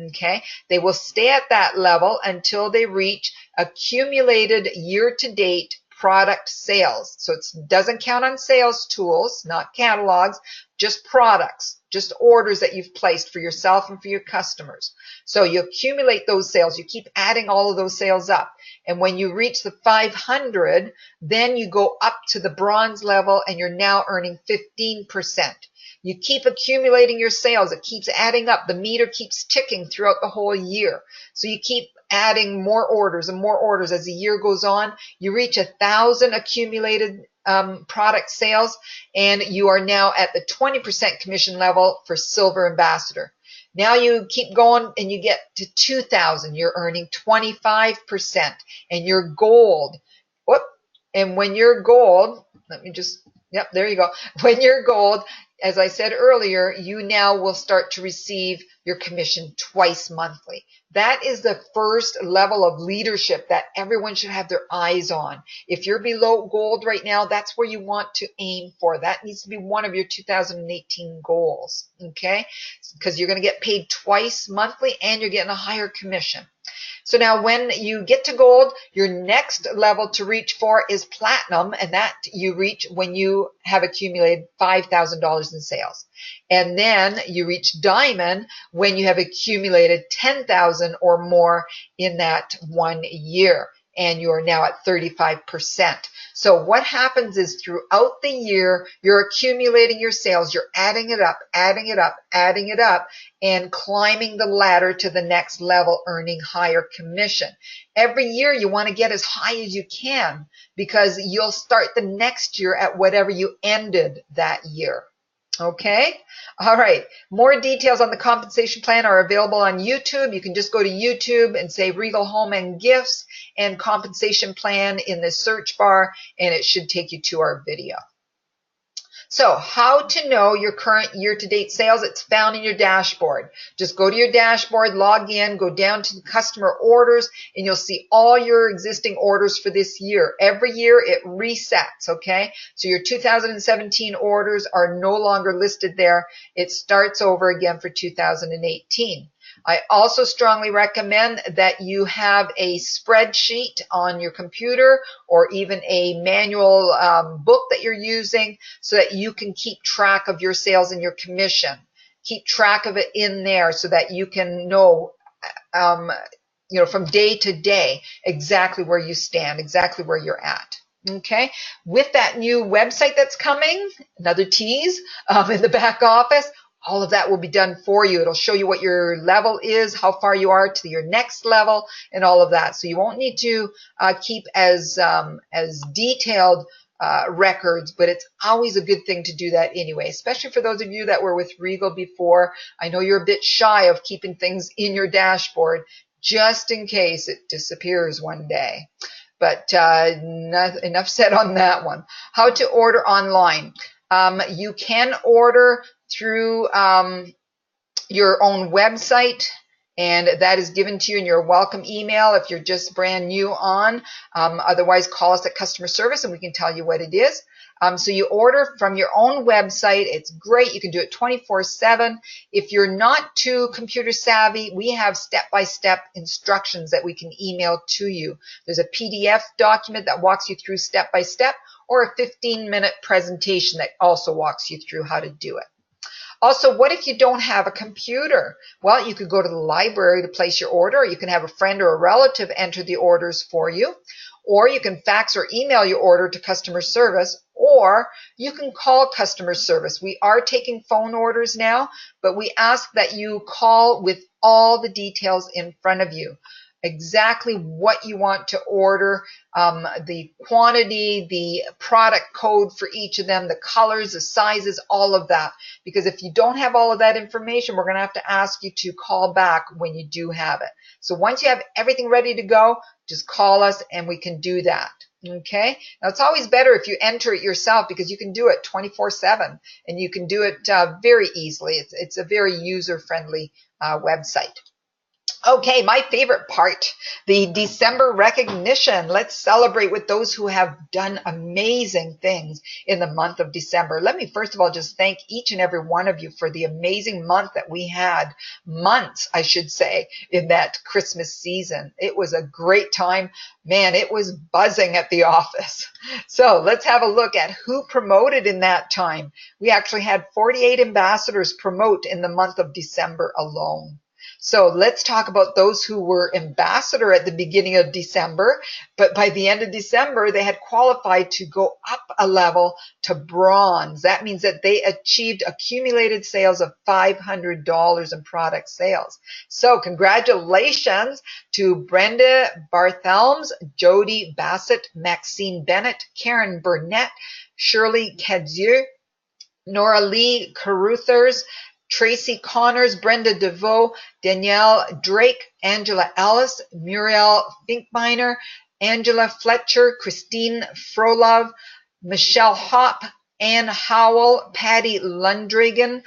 S1: Okay, they will stay at that level until they reach accumulated year-to-date product sales. So it doesn't count on sales tools, not catalogs, just products, just orders that you've placed for yourself and for your customers. So you accumulate those sales, you keep adding all of those sales up. And when you reach the 500, then you go up to the bronze level and you're now earning 15%. You keep accumulating your sales. It keeps adding up. The meter keeps ticking throughout the whole year. So you keep adding more orders and more orders as the year goes on. You reach 1,000 accumulated product sales, and you are now at the 20% commission level for Silver Ambassador. Now you keep going and you get to 2,000. You're earning 25%, and you're gold. Whoop. And when you're gold, yep, there you go. When you're gold, as I said earlier, you now will start to receive your commission twice monthly. That is the first level of leadership that everyone should have their eyes on. If you're below gold right now, that's where you want to aim for. That needs to be one of your 2018 goals, okay? Because you're going to get paid twice monthly and you're getting a higher commission. So now when you get to gold, your next level to reach for is platinum, and that you reach when you have accumulated $5,000 in sales. And then you reach diamond when you have accumulated 10,000 or more in that 1 year, and you are now at 35%. So what happens is throughout the year, you're accumulating your sales, you're adding it up, adding it up, adding it up, and climbing the ladder to the next level, earning higher commission. Every year you want to get as high as you can, because you'll start the next year at whatever you ended that year. Okay. All right. More details on the compensation plan are available on YouTube. You can just go to YouTube and say Regal Home and Gifts and compensation plan in the search bar, and it should take you to our video. So how to know your current year-to-date sales? It's found in your dashboard. Just go to your dashboard, log in, go down to the customer orders, and you'll see all your existing orders for this year. Every year it resets, okay? So your 2017 orders are no longer listed there. It starts over again for 2018. I also strongly recommend that you have a spreadsheet on your computer or even a manual book that you're using so that you can keep track of your sales and your commission. Keep track of it in there so that you can know, from day to day exactly where you stand, exactly where you're at. Okay, with that new website that's coming, another tease, in the back office, all of that will be done for you. It'll show you what your level is, how far you are to your next level, and all of that. So you won't need to keep as detailed records, but it's always a good thing to do that anyway, especially for those of you that were with Regal before. I know you're a bit shy of keeping things in your dashboard just in case it disappears one day. But enough said on that one. How to order online. You can order through your own website, and that is given to you in your welcome email if you're just brand new on. Otherwise, call us at customer service and we can tell you what it is. So you order from your own website. It's great. You can do it 24/7. If you're not too computer savvy, we have step-by-step instructions that we can email to you. There's a PDF document that walks you through step-by-step, or a 15-minute presentation that also walks you through how to do it. Also, what if you don't have a computer? Well, you could go to the library to place your order, or you can have a friend or a relative enter the orders for you, or you can fax or email your order to customer service, or you can call customer service. We are taking phone orders now, but we ask that you call with all the details in front of you. Exactly what you want to order, the quantity, the product code for each of them, the colors, the sizes, all of that. Because if you don't have all of that information, we're going to have to ask you to call back when you do have it. So once you have everything ready to go, just call us and we can do that. Okay. Now it's always better if you enter it yourself because you can do it 24/7 and you can do it very easily. It's a very user-friendly website. Okay, my favorite part, the December recognition. Let's celebrate with those who have done amazing things in the month of December. Let me first of all just thank each and every one of you for the amazing month that we had, months, I should say, in that Christmas season. It was a great time. Man, it was buzzing at the office. So let's have a look at who promoted in that time. We actually had 48 ambassadors promote in the month of December alone. So let's talk about those who were ambassador at the beginning of December, but by the end of December, they had qualified to go up a level to bronze. That means that they achieved accumulated sales of $500 in product sales. So congratulations to Brenda Barthelms, Jody Bassett, Maxine Bennett, Karen Burnett, Shirley Cadieux, Nora Lee Caruthers, Tracy Connors, Brenda DeVoe, Danielle Drake, Angela Ellis, Muriel Finkbeiner, Angela Fletcher, Christine Frolov, Michelle Hopp, Ann Howell, Patty Lundrigan,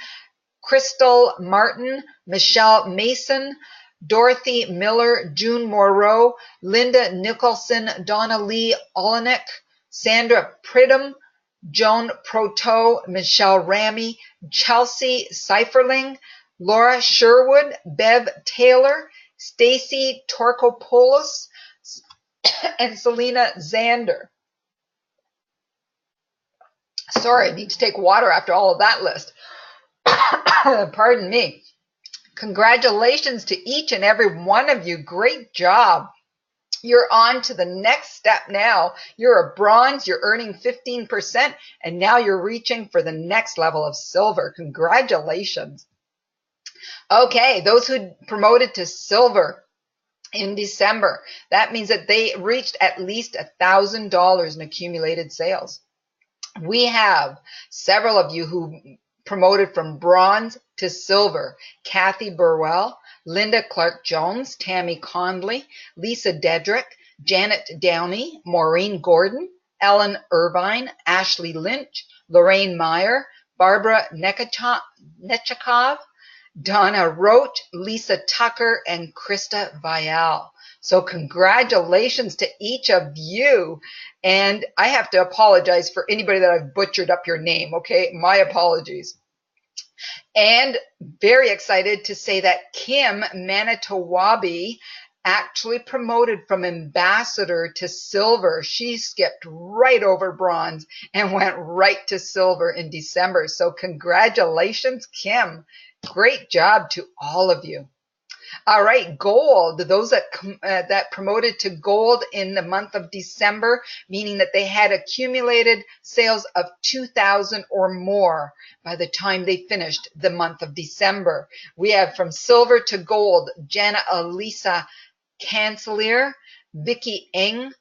S1: Crystal Martin, Michelle Mason, Dorothy Miller, June Moreau, Linda Nicholson, Donna Lee Olenek, Sandra Pridham, Joan Proteau, Michelle Ramy, Chelsea Seiferling, Laura Sherwood, Bev Taylor, Stacy Torkopoulos, and Selena Zander. Sorry, I need to take water after all of that list. Pardon me. Congratulations to each and every one of you. Great job. You're on to the next step now. You're a bronze, you're earning 15%, and now you're reaching for the next level of silver. Congratulations. Okay, those who promoted to silver in December, that means that they reached at least $1,000 in accumulated sales. We have several of you who promoted from bronze to silver. Kathy Burwell, Linda Clark-Jones, Tammy Conley, Lisa Dedrick, Janet Downey, Maureen Gordon, Ellen Irvine, Ashley Lynch, Lorraine Meyer, Barbara Nechikov, Donna Roach, Lisa Tucker, and Krista Vial. So congratulations to each of you. And I have to apologize for anybody that I've butchered up your name, okay? My apologies. And very excited to say that Kim Manitowabi actually promoted from ambassador to silver. She skipped right over bronze and went right to silver in December. So congratulations, Kim. Great job to all of you. All right, gold. Those that promoted to gold in the month of December, meaning that they had accumulated sales of 2,000 or more by the time they finished the month of December. We have from silver to gold, Jana Elisa Cancelier, Vicky Eng,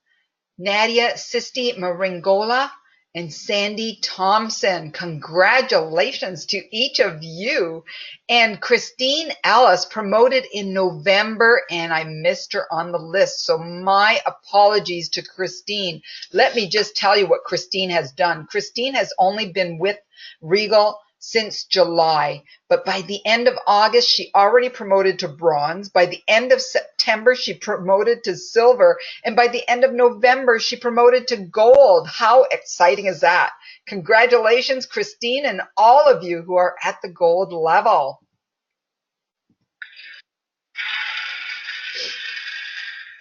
S1: Nadia Sisti Maringola, and Sandy Thompson. Congratulations to each of you. And Christine Ellis promoted in November, and I missed her on the list. So my apologies to Christine. Let me just tell you what Christine has done. Christine has only been with Regal since July, but by the end of August, she already promoted to bronze. By the end of September, she promoted to silver. And by the end of November, she promoted to gold. How exciting is that? Congratulations, Christine, and all of you who are at the gold level.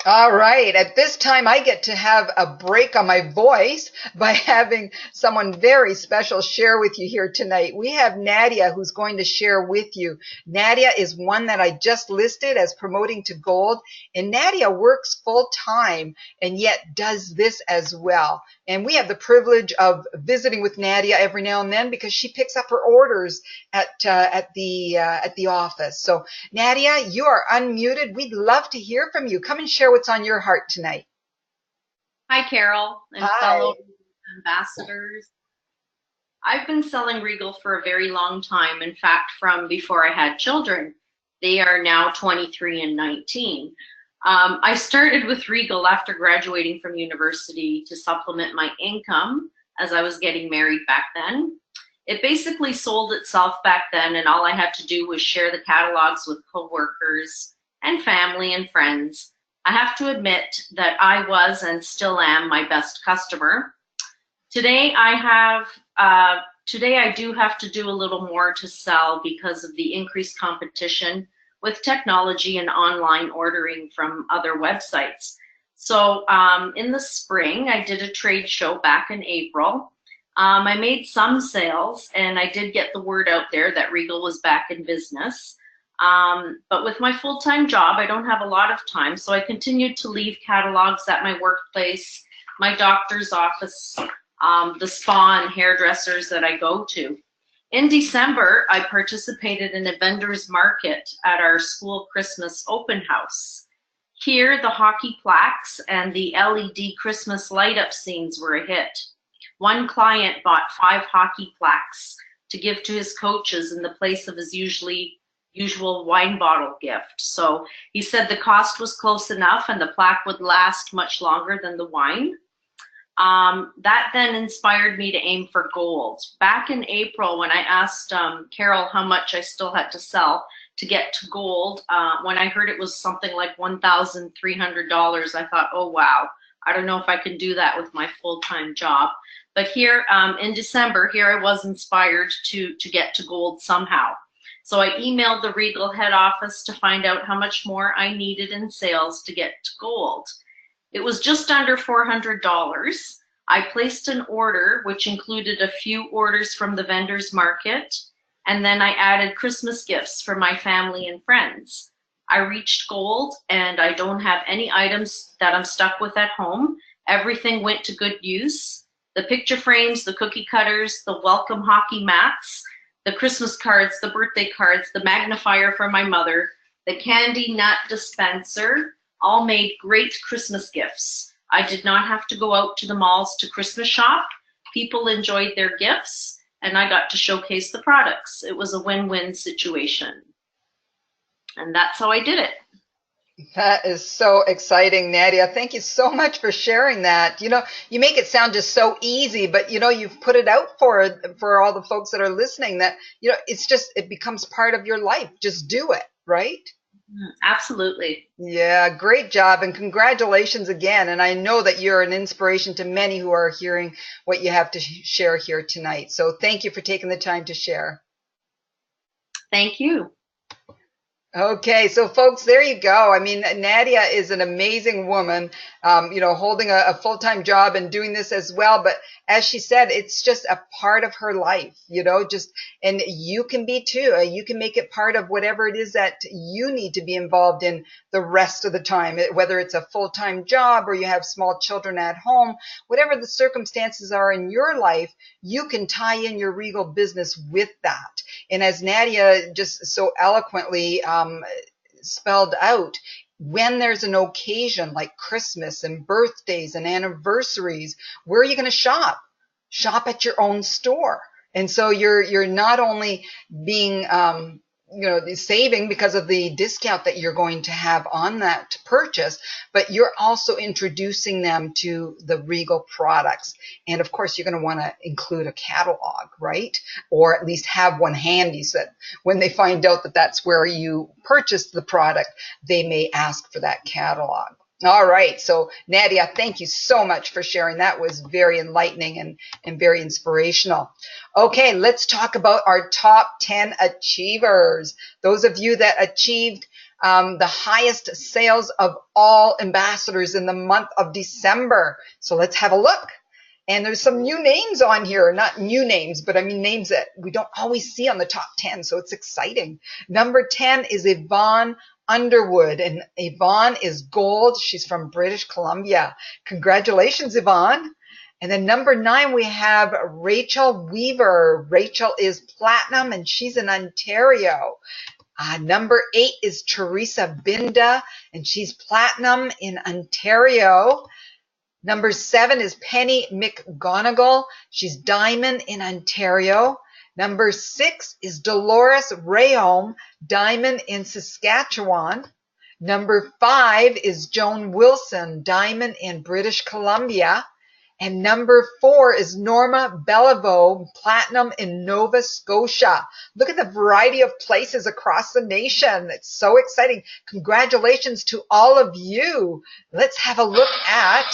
S1: All right, at this time I get to have a break on my voice by having someone very special share with you here tonight. We have Nadia who's going to share with you. Nadia is one that I just listed as promoting to gold, and Nadia works full time and yet does this as well. And we have the privilege of visiting with Nadia every now and then because she picks up her orders at the office. So Nadia, you are unmuted. We'd love to hear from you. Come and share what's on your heart tonight.
S2: Hi, Carol and
S1: Hi.
S2: fellow ambassadors. I've been selling Regal for a very long time. In fact, from before I had children. They are now 23 and 19. I started with Regal after graduating from university to supplement my income as I was getting married back then. It basically sold itself back then, and all I had to do was share the catalogs with coworkers and family and friends. I have to admit that I was and still am my best customer. Today I do have to do a little more to sell because of the increased competition with technology and online ordering from other websites. So in the spring, I did a trade show back in April. I made some sales, and I did get the word out there that Regal was back in business. But with my full-time job, I don't have a lot of time, so I continued to leave catalogs at my workplace, my doctor's office, the spa and hairdressers that I go to. In December, I participated in a vendor's market at our school Christmas open house. Here, the hockey plaques and the LED Christmas light-up scenes were a hit. One client bought 5 hockey plaques to give to his coaches in the place of his usual wine bottle gift. So he said the cost was close enough and the plaque would last much longer than the wine. That then inspired me to aim for gold. Back in April, when I asked Carol how much I still had to sell to get to gold, when I heard it was something like $1,300, I thought, oh wow, I don't know if I can do that with my full-time job. But here in December, here I was inspired to get to gold somehow. So I emailed the Regal head office to find out how much more I needed in sales to get to gold. It was just under $400. I placed an order, which included a few orders from the vendor's market, and then I added Christmas gifts for my family and friends. I reached gold, and I don't have any items that I'm stuck with at home. Everything went to good use. The picture frames, the cookie cutters, the welcome hockey mats, the Christmas cards, the birthday cards, the magnifier for my mother, the candy nut dispenser, all made great Christmas gifts. I did not have to go out to the malls to Christmas shop. People enjoyed their gifts. and I got to showcase the products. It was a win-win situation. And that's how I did it.
S1: That is so exciting, Nadia. Thank you so much for sharing that. You make it sound just so easy, but you've put it out for all the folks that are listening that, it becomes part of your life. Just do it, right?
S2: Absolutely.
S1: Yeah, great job and congratulations again. And I know that you're an inspiration to many who are hearing what you have to share here tonight. So thank you for taking the time to share.
S2: Thank you.
S1: Okay, so folks, there you go. I mean, Nadia is an amazing woman, holding a full-time job and doing this as well. But as she said, it's just a part of her life, and you can be too. You can make it part of whatever it is that you need to be involved in the rest of the time, whether it's a full-time job or you have small children at home, whatever the circumstances are in your life, you can tie in your Regal business with that. And as Nadia just so eloquently spelled out, when there's an occasion like Christmas and birthdays and anniversaries, where are you going to shop? Shop at your own store. And so you're not only being saving because of the discount that you're going to have on that purchase, but you're also introducing them to the Regal products. And of course, you're going to want to include a catalog, right? Or at least have one handy so that when they find out that that's where you purchased the product, they may ask for that catalog. All right. So Nadia, thank you so much for sharing. That was very enlightening and very inspirational. Okay, let's talk about our top 10 achievers. Those of you that achieved the highest sales of all ambassadors in the month of December. So let's have a look. And there's some new names on here, not new names, but I mean names that we don't always see on the top 10. So it's exciting. Number 10 is Yvonne Underwood, and Yvonne is gold. She's from British Columbia. Congratulations, Yvonne. And then number 9, we have Rachel Weaver. Rachel is platinum, and she's in Ontario. Number 8 is Teresa Binda, and she's platinum in Ontario. Number 7 is Penny McGonigal. She's diamond in Ontario. Number 6 is Dolores Rayholm, diamond in Saskatchewan. Number 5 is Joan Wilson, diamond in British Columbia. And number 4 is Norma Beliveau, platinum in Nova Scotia. Look at the variety of places across the nation. It's so exciting. Congratulations to all of you. Let's have a look at,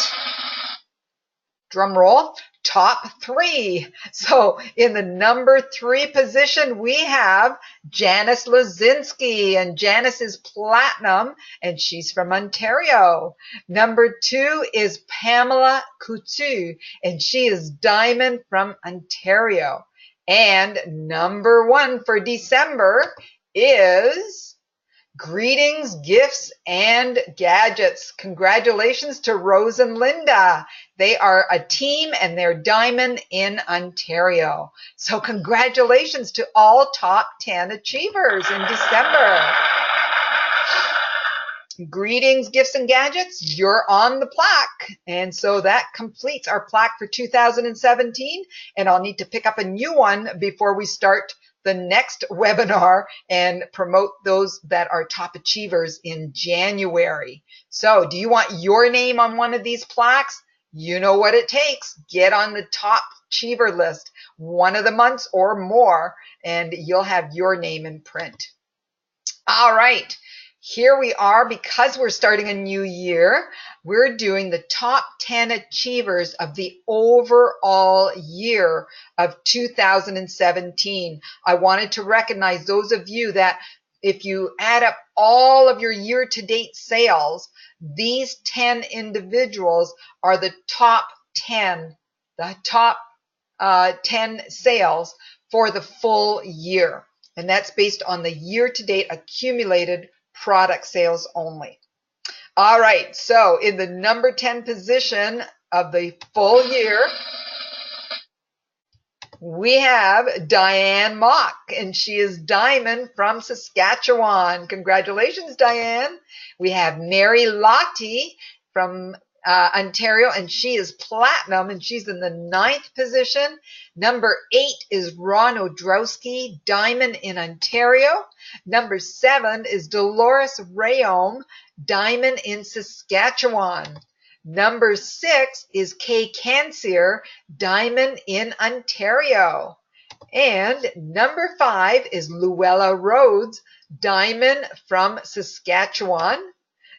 S1: drum roll, top 3. So in the number 3 position, we have Janice Lozinski, and Janice is platinum, and she's from Ontario. Number 2 is Pamela Coutu, and she is diamond from Ontario. And number 1 for December is Greetings, Gifts, and Gadgets. Congratulations to Rose and Linda. They are a team and they're diamond in Ontario. So congratulations to all top 10 achievers in December. Greetings, Gifts, and Gadgets. You're on the plaque. And so that completes our plaque for 2017. And I'll need to pick up a new one before we start the next webinar and promote those that are top achievers in January. So do you want your name on one of these plaques? You know what it takes. Get on the top achiever list one of the months or more, and you'll have your name in print. All right. Here we are, because we're starting a new year, we're doing the top 10 achievers of the overall year of 2017. I wanted to recognize those of you that if you add up all of your year-to-date sales, these 10 individuals are the top 10 sales for the full year. And that's based on the year-to-date accumulated product sales only. All right, so in the number 10 position of the full year, we have Diane Mock, and she is diamond from Saskatchewan. Congratulations, Diane. We have Mary Lottie from Ontario, and she is platinum, and she's in the 9th position. Number 8 is Ron Odrowski, diamond in Ontario. Number 7 is Dolores Rayom, diamond in Saskatchewan. Number 6 is Kay Cansier, diamond in Ontario. And number 5 is Luella Rhodes, diamond from Saskatchewan.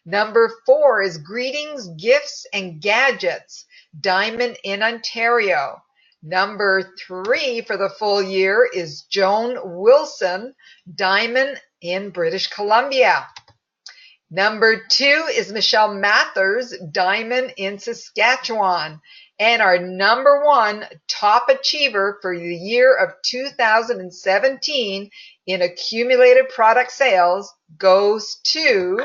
S1: Number 4 is Greetings, Gifts, and Gadgets, diamond in Ontario. Number 3 for the full year is Joan Wilson, diamond in British Columbia. Number 2 is Michelle Mathers, diamond in Saskatchewan. And our number 1 top achiever for the year of 2017 in accumulated product sales goes to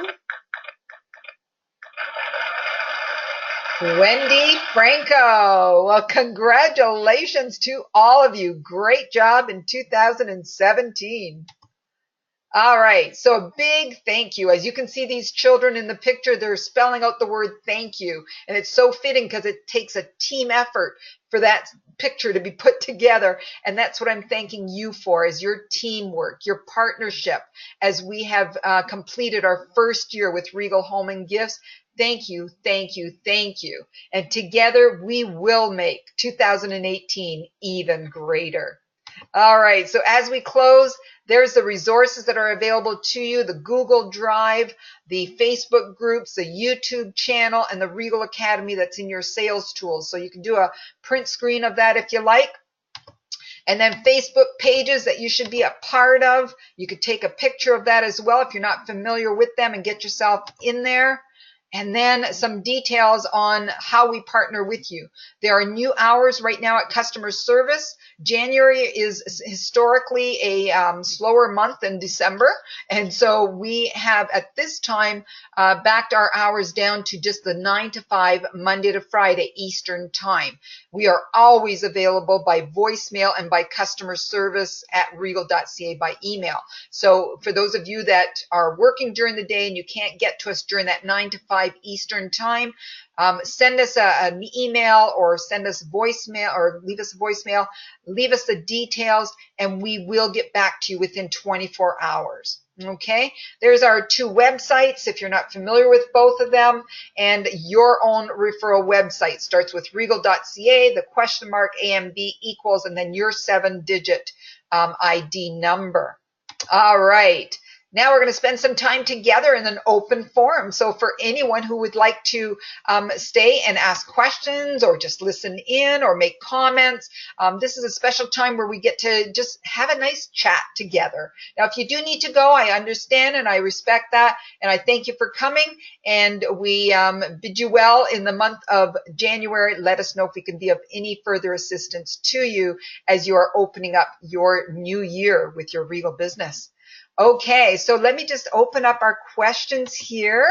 S1: Wendy Franco. Well, congratulations to all of you. Great job in 2017. All right, so a big thank you. As you can see these children in the picture, they're spelling out the word thank you. And it's so fitting because it takes a team effort for that picture to be put together. And that's what I'm thanking you for, is your teamwork, your partnership, as we have completed our first year with Regal Home and Gifts. Thank you, thank you, thank you. And together we will make 2018 even greater. All right, so as we close, there's the resources that are available to you, the Google Drive, the Facebook groups, the YouTube channel, and the Regal Academy that's in your sales tools. So you can do a print screen of that if you like. And then Facebook pages that you should be a part of. You could take a picture of that as well if you're not familiar with them and get yourself in there. And then some details on how we partner with you. There are new hours right now at customer service. January is historically a slower month than December. And so we have at this time backed our hours down to just the 9 to 5, Monday to Friday, Eastern time. We are always available by voicemail and by customer service at regal.ca by email. So for those of you that are working during the day and you can't get to us during that 9 to 5 Eastern time, send us an email or send us voicemail or leave us a voicemail, leave us the details, and we will get back to you within 24 hours. Okay, there's our 2 websites if you're not familiar with both of them, and your own referral website starts with regal.ca, the question mark AMB equals, and then your 7-digit ID number. All right. Now we're going to spend some time together in an open forum. So for anyone who would like to stay and ask questions or just listen in or make comments, this is a special time where we get to just have a nice chat together. Now, if you do need to go, I understand and I respect that. And I thank you for coming. And we bid you well in the month of January. Let us know if we can be of any further assistance to you as you are opening up your new year with your Regal business. Okay, so let me just open up our questions here.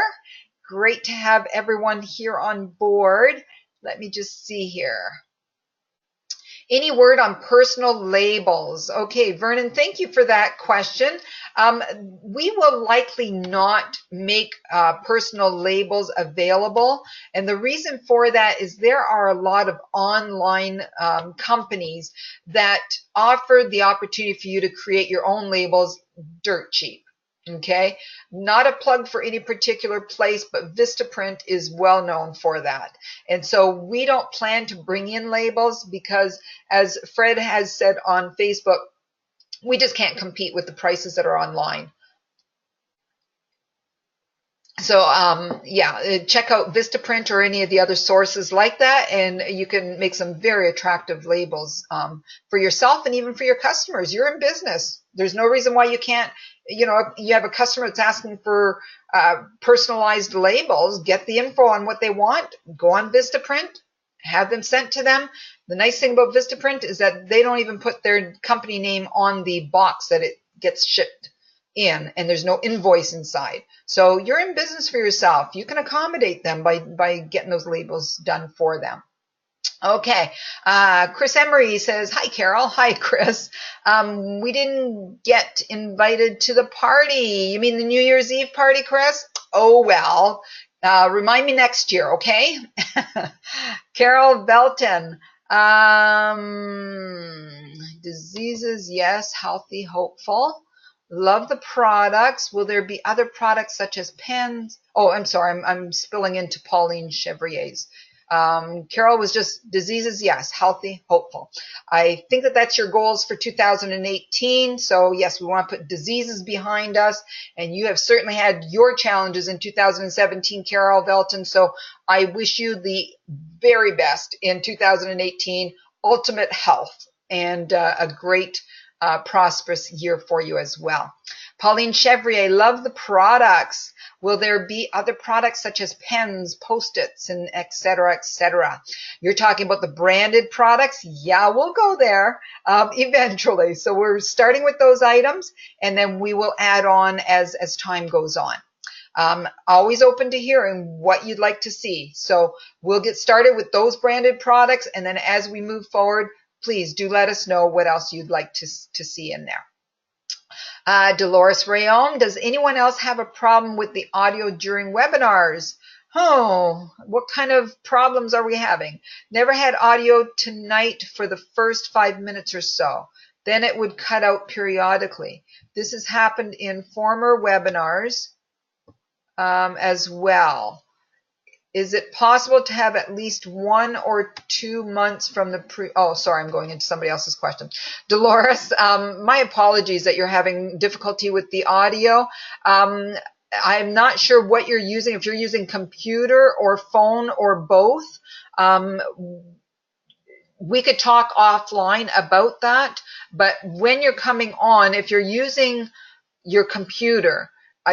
S1: Great to have everyone here on board. Let me just see here. Any word on personal labels? Okay, Vernon, thank you for that question. We will likely not make personal labels available. And the reason for that is there are a lot of online companies that offer the opportunity for you to create your own labels dirt cheap. Okay, not a plug for any particular place, but Vistaprint is well known for that. And so we don't plan to bring in labels because, as Fred has said on Facebook, we just can't compete with the prices that are online. So yeah, check out Vistaprint or any of the other sources like that, and you can make some very attractive labels for yourself and even for your customers. You're in business. There's no reason why you can't. You know, if you have a customer that's asking for personalized labels, get the info on what they want, go on Vistaprint, have them sent to them. The nice thing about Vistaprint is that they don't even put their company name on the box that it gets shipped in, and there's no invoice inside. So you're in business for yourself. You can accommodate them by getting those labels done for them. Okay, Chris Emery says, hi, Carol. Hi, Chris. We didn't get invited to the party. You mean the New Year's Eve party, Chris? Oh, well, Remind me next year, okay? Carol Belton. Diseases, yes. Healthy, hopeful. Love the products. Will there be other products such as pens? Oh, I'm sorry. I'm spilling into Pauline Chevrier's. Carol was just diseases, yes. Healthy, hopeful. I think that that's your goals for 2018. So yes, we want to put diseases behind us. And you have certainly had your challenges in 2017, Carol Belton. So I wish you the very best in 2018, ultimate health, and a great, prosperous year for you as well. Pauline Chevrier, love the products. Will there be other products such as pens, Post-its, and et cetera, et cetera? You're talking about the branded products? Yeah, we'll go there eventually. So we're starting with those items, and then we will add on as time goes on. Always open to hearing what you'd like to see. So we'll get started with those branded products, and then as we move forward, please do let us know what else you'd like to see in there. Dolores Rayon, does anyone else have a problem with the audio during webinars? Oh, what kind of problems are we having? Never had audio tonight for the first 5 minutes or so. Then it would cut out periodically. This has happened in former webinars as well. Is it possible to have at least 1 or 2 months from the oh, sorry, I'm going into somebody else's question. Dolores, my apologies that you're having difficulty with the audio. I'm not sure what you're using, if you're using computer or phone or both. We could talk offline about that, but when you're coming on, if you're using your computer,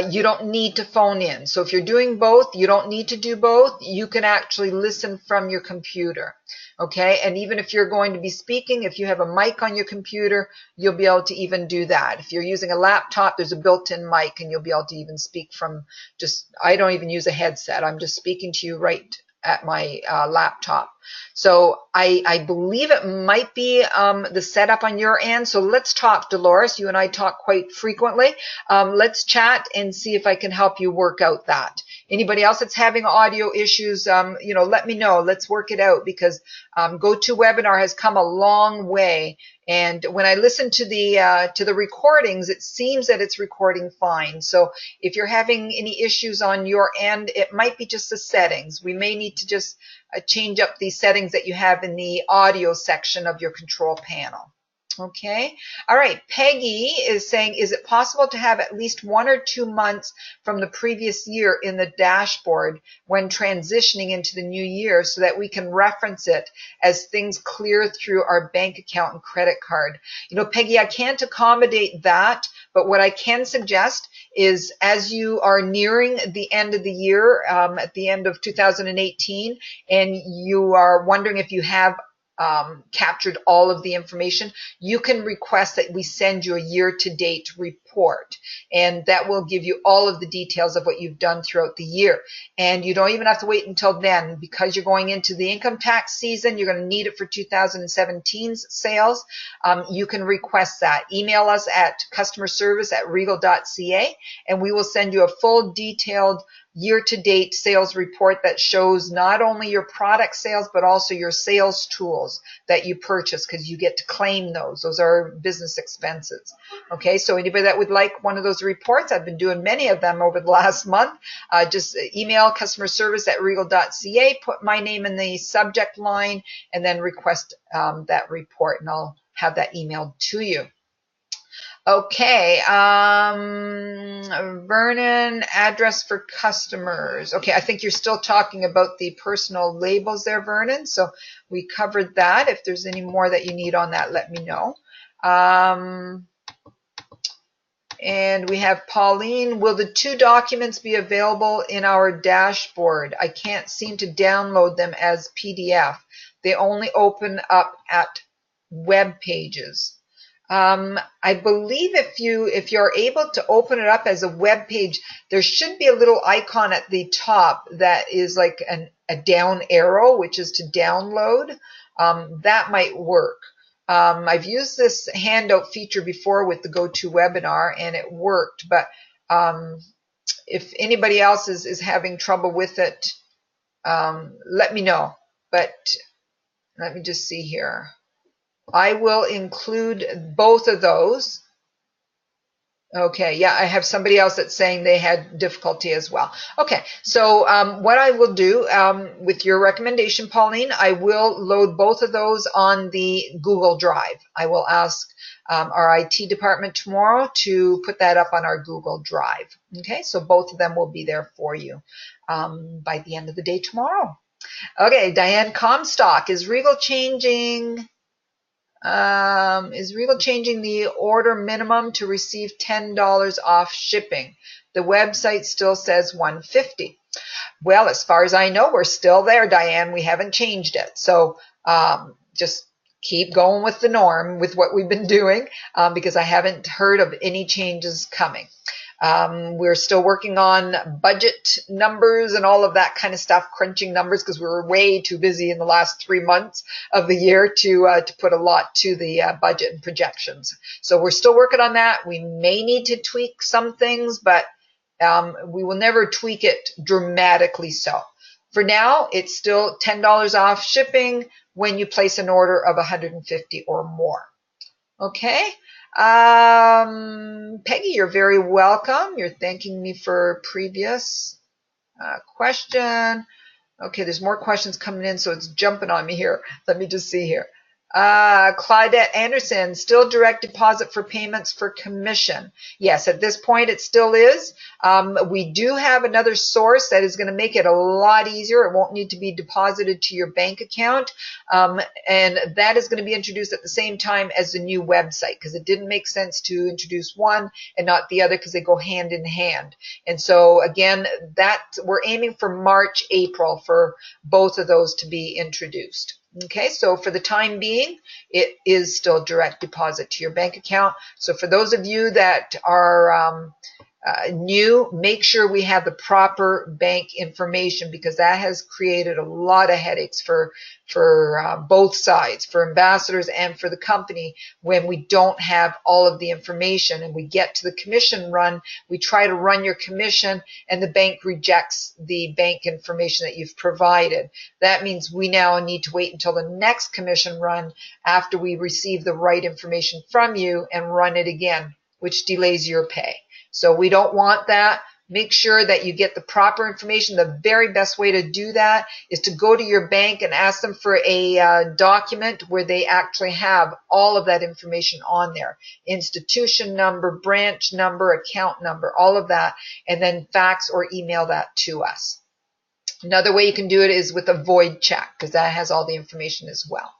S1: you don't need to phone in. So if you're doing both, you don't need to do both. You can actually listen from your computer. Okay. And even if you're going to be speaking, if you have a mic on your computer, you'll be able to even do that. If you're using a laptop, there's a built-in mic and you'll be able to even speak from I don't even use a headset. I'm just speaking to you right at my laptop. So I believe it might be the setup on your end. So let's talk, Dolores. You and I talk quite frequently. Let's chat and see if I can help you work out that. Anybody else that's having audio issues, let me know. Let's work it out, because GoToWebinar has come a long way. And when I listen to the recordings, it seems that it's recording fine. So if you're having any issues on your end, it might be just the settings. We may need to just change up the settings that you have in the audio section of your control panel. Okay. All right. Peggy is saying, is it possible to have at least 1 or 2 months from the previous year in the dashboard when transitioning into the new year so that we can reference it as things clear through our bank account and credit card? Peggy, I can't accommodate that, but what I can suggest is, as you are nearing the end of the year, at the end of 2018, and you are wondering if you have captured all of the information, you can request that we send you a year-to-date report, and that will give you all of the details of what you've done throughout the year. And you don't even have to wait until then, because you're going into the income tax season. You're going to need it for 2017's sales. You can request that. Email us at customerservice@regal.ca, and we will send you a full detailed year-to-date sales report that shows not only your product sales, but also your sales tools that you purchase, because you get to claim those. Those are business expenses. Okay, so anybody that would like one of those reports, I've been doing many of them over the last month, just email customerservice@regal.ca, put my name in the subject line, and then request that report, and I'll have that emailed to you. Okay, Vernon, address for customers. Okay, I think you're still talking about the personal labels there, Vernon. So we covered that. If there's any more that you need on that, let me know. And we have Pauline. Will the 2 documents be available in our dashboard? I can't seem to download them as PDF. They only open up at web pages. I believe if you're able to open it up as a web page, there should be a little icon at the top that is like a down arrow, which is to download. That might work. I've used this handout feature before with the GoToWebinar, and it worked, but if anybody else is having trouble with it, let me know. But let me just see here. I will include both of those. Okay, yeah, I have somebody else that's saying they had difficulty as well. Okay, so what I will do, with your recommendation, Pauline, I will load both of those on the Google Drive. I will ask our IT department tomorrow to put that up on our Google Drive. Okay, so both of them will be there for you by the end of the day tomorrow. Okay, Diane Comstock, is Regal changing the order minimum to receive $10 off shipping? The website still says $150. Well, as far as I know, we're still there, Diane. We haven't changed it. So just keep going with the norm with what we've been doing, because I haven't heard of any changes coming. We're still working on budget numbers and all of that kind of stuff, crunching numbers, because we were way too busy in the last 3 months of the year to put a lot to the budget and projections. So we're still working on that. We may need to tweak some things, but we will never tweak it dramatically so. For now, it's still $10 off shipping when you place an order of $150 or more. Okay. Peggy, you're very welcome. You're thanking me for previous question. Okay, there's more questions coming in, so it's jumping on me here. Let me just see here. Claudette Anderson, still direct deposit for payments for commission. Yes, at this point it still is. We do have another source that is going to make it a lot easier. It won't need to be deposited to your bank account. And that is going to be introduced at the same time as the new website, because it didn't make sense to introduce one and not the other, because they go hand in hand. And so again, that we're aiming for March, April for both of those to be introduced. Okay, so for the time being, it is still direct deposit to your bank account. So for those of you that are new, make sure we have the proper bank information, because that has created a lot of headaches for both sides, for ambassadors and for the company, when we don't have all of the information and we get to the commission run. We try to run your commission and the bank rejects the bank information that you've provided. That means we now need to wait until the next commission run after we receive the right information from you and run it again, which delays your pay. So we don't want that. Make sure that you get the proper information. The very best way to do that is to go to your bank and ask them for a document where they actually have all of that information on there. Institution number, branch number, account number, all of that, and then fax or email that to us. Another way you can do it is with a void check, because that has all the information as well.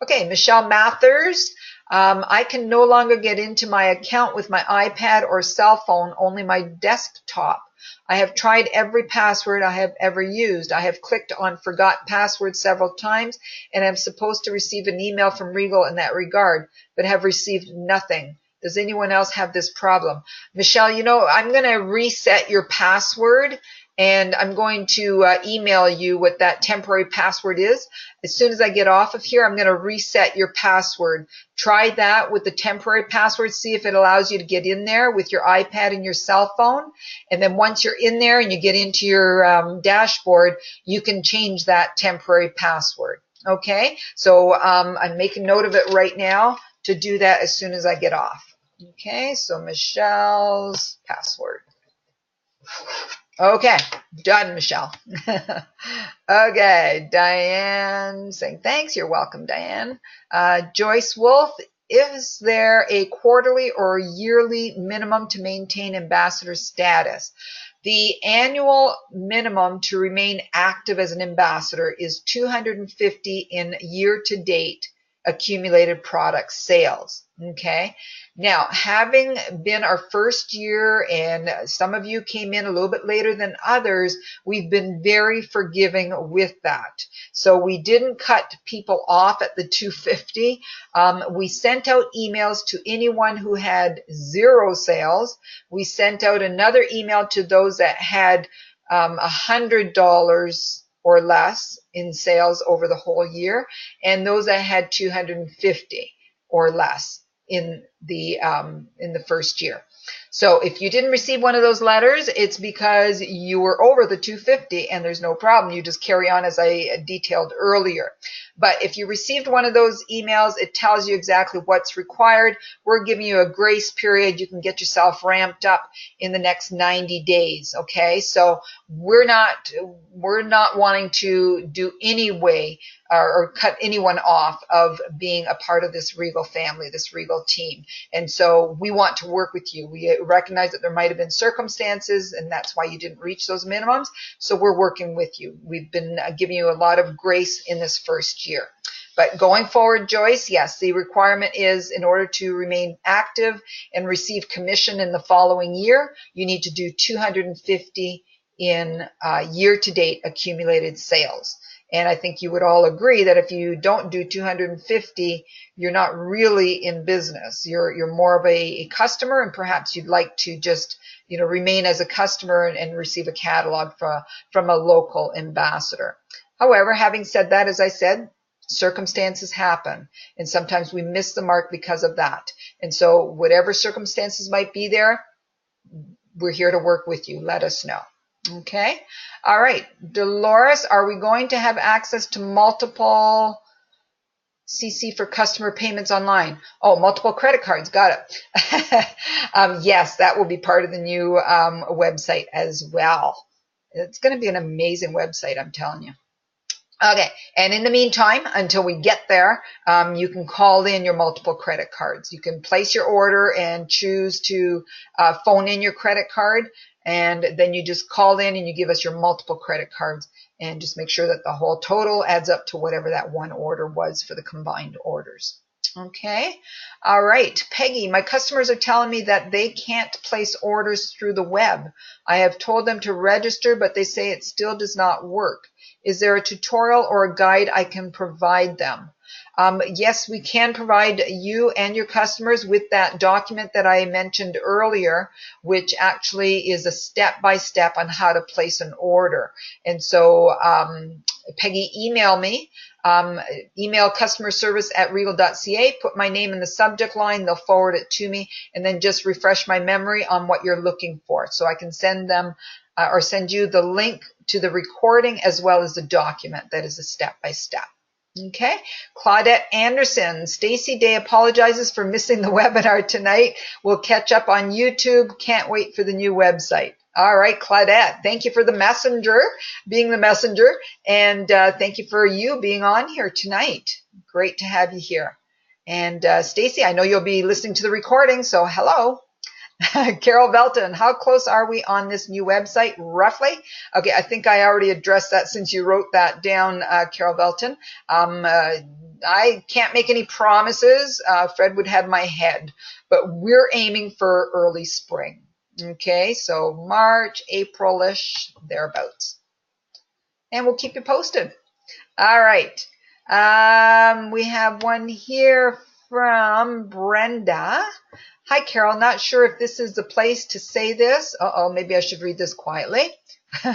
S1: Okay, Michelle Mathers. I can no longer get into my account with my iPad or cell phone, only my desktop. I have tried every password I have ever used. I have clicked on forgot password several times, and I'm supposed to receive an email from Regal in that regard, but have received nothing. Does anyone else have this problem? Michelle, you know, I'm going to reset your password, and I'm going to email you what that temporary password is. As soon as I get off of here, I'm going to reset your password. Try that with the temporary password. See if it allows you to get in there with your iPad and your cell phone. And then once you're in there and you get into your dashboard, you can change that temporary password. Okay, so I'm making note of it right now to do that as soon as I get off. Okay, so Michelle's password. Okay, done, Michelle. Okay, Diane saying thanks. You're welcome, Diane. Joyce Wolf, is there a quarterly or yearly minimum to maintain ambassador status? The annual minimum to remain active as an ambassador is 250 in year-to-date accumulated product sales. Okay. Now, having been our first year, and some of you came in a little bit later than others, we've been very forgiving with that. So we didn't cut people off at the 250. We sent out emails to anyone who had 0 sales. We sent out another email to those that had $100 or less in sales over the whole year, and those that had 250 or less in in the first year. So if you didn't receive one of those letters, it's because you were over the 250 and there's no problem. You just carry on as I detailed earlier. But if you received one of those emails, it tells you exactly what's required. We're giving you a grace period. You can get yourself ramped up in the next 90 days. Okay. So we're not wanting to do any way or cut anyone off of being a part of this Regal family, this Regal team. And so we want to work with you. We recognize that there might have been circumstances and that's why you didn't reach those minimums. So we're working with you. We've been giving you a lot of grace in this first year. But going forward, Joyce, yes, the requirement is in order to remain active and receive commission in the following year, you need to do 250 in year-to-date accumulated sales. And I think you would all agree that if you don't do 250, you're not really in business. You're more of a customer, and perhaps you'd like to just remain as a customer and receive a catalog from a local ambassador. However, having said that, as I said, circumstances happen, and sometimes we miss the mark because of that. And so whatever circumstances might be there, we're here to work with you. Let us know. Okay. All right. Dolores, are we going to have access to multiple CC for customer payments online? Oh, multiple credit cards. Got it. Yes, that will be part of the new website as well. It's going to be an amazing website, I'm telling you. Okay, and in the meantime, until we get there, you can call in your multiple credit cards. You can place your order and choose to phone in your credit card, and then you just call in and you give us your multiple credit cards and just make sure that the whole total adds up to whatever that one order was for the combined orders. Okay. All right. Peggy, my customers are telling me that they can't place orders through the web. I have told them to register, but they say it still does not work. Is there a tutorial or a guide I can provide them? Yes, we can provide you and your customers with that document that I mentioned earlier, which actually is a step-by-step on how to place an order. And so, Peggy, email me. Email customer service at regal.ca, put my name in the subject line, they'll forward it to me, and then just refresh my memory on what you're looking for. So I can send them or send you the link to the recording as well as the document that is a step-by-step. Okay, Claudette Anderson, Stacy Day apologizes for missing the webinar tonight. We'll catch up on YouTube. Can't wait for the new website. All right, Claudette, thank you for the messenger, being the messenger, and thank you for you being on here tonight. Great to have you here. And Stacy, I know you'll be listening to the recording, so hello. Carol Belton, how close are we on this new website, roughly? Okay, I think I already addressed that since you wrote that down, Carol Belton. I can't make any promises. Fred would have my head, but we're aiming for early spring. Okay, so March, April-ish, thereabouts. And we'll keep you posted. All right. We have one here from Brenda. Hi, Carol. Not sure if this is the place to say this. Maybe I should read this quietly.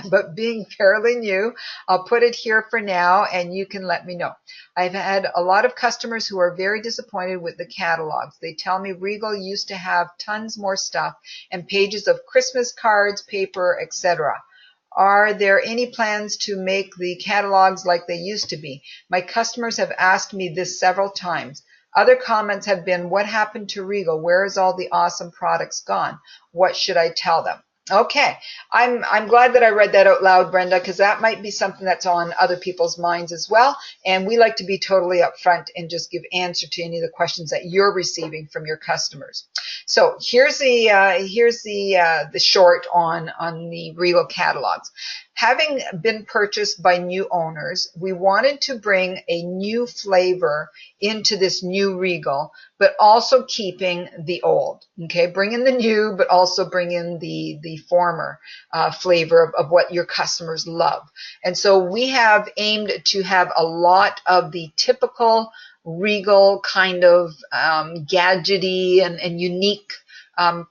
S1: But being fairly new, I'll put it here for now, and you can let me know. I've had a lot of customers who are very disappointed with the catalogs. They tell me Regal used to have tons more stuff and pages of Christmas cards, paper, etc. Are there any plans to make the catalogs like they used to be? My customers have asked me this several times. Other comments have been, what happened to Regal? Where is all the awesome products gone? What should I tell them? Okay, I'm glad that I read that out loud, Brenda, because that might be something that's on other people's minds as well. And we like to be totally upfront and just give answer to any of the questions that you're receiving from your customers. So here's the short on the Regal catalogs. Having been purchased by new owners, we wanted to bring a new flavor into this new Regal, but also keeping the old. Okay, bring in the new, but also bring in the former flavor of what your customers love. And so we have aimed to have a lot of the typical Regal kind of gadgety and unique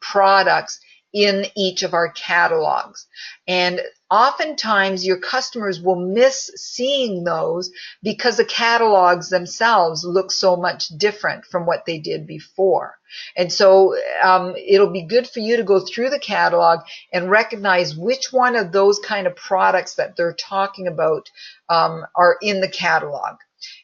S1: products in each of our catalogs. And oftentimes your customers will miss seeing those because the catalogs themselves look so much different from what they did before. And so it'll be good for you to go through the catalog and recognize which one of those kind of products that they're talking about are in the catalog.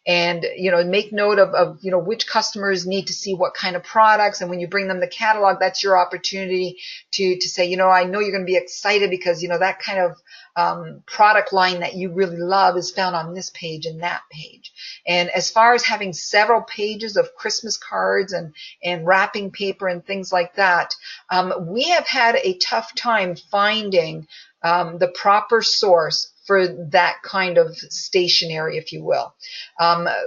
S1: And make note of which customers need to see what kind of products, and when you bring them the catalog, that's your opportunity to say, I know you're going to be excited because that kind of product line that you really love is found on this page and that page. And as far as having several pages of Christmas cards and wrapping paper and things like that, we have had a tough time finding the proper source for that kind of stationery, if you will.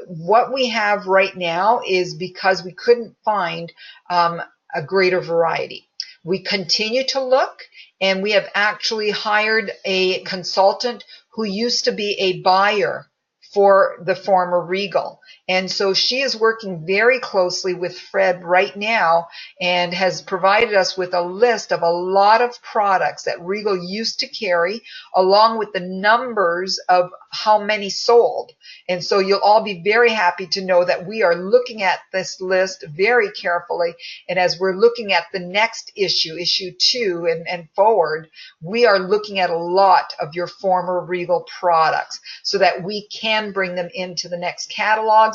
S1: What we have right now is because we couldn't find a greater variety. We continue to look, and we have actually hired a consultant who used to be a buyer for the former Regal. And so she is working very closely with Fred right now and has provided us with a list of a lot of products that Regal used to carry, along with the numbers of how many sold. And so you'll all be very happy to know that we are looking at this list very carefully. And as we're looking at the next issue, issue 2 and forward, we are looking at a lot of your former Regal products so that we can bring them into the next catalogs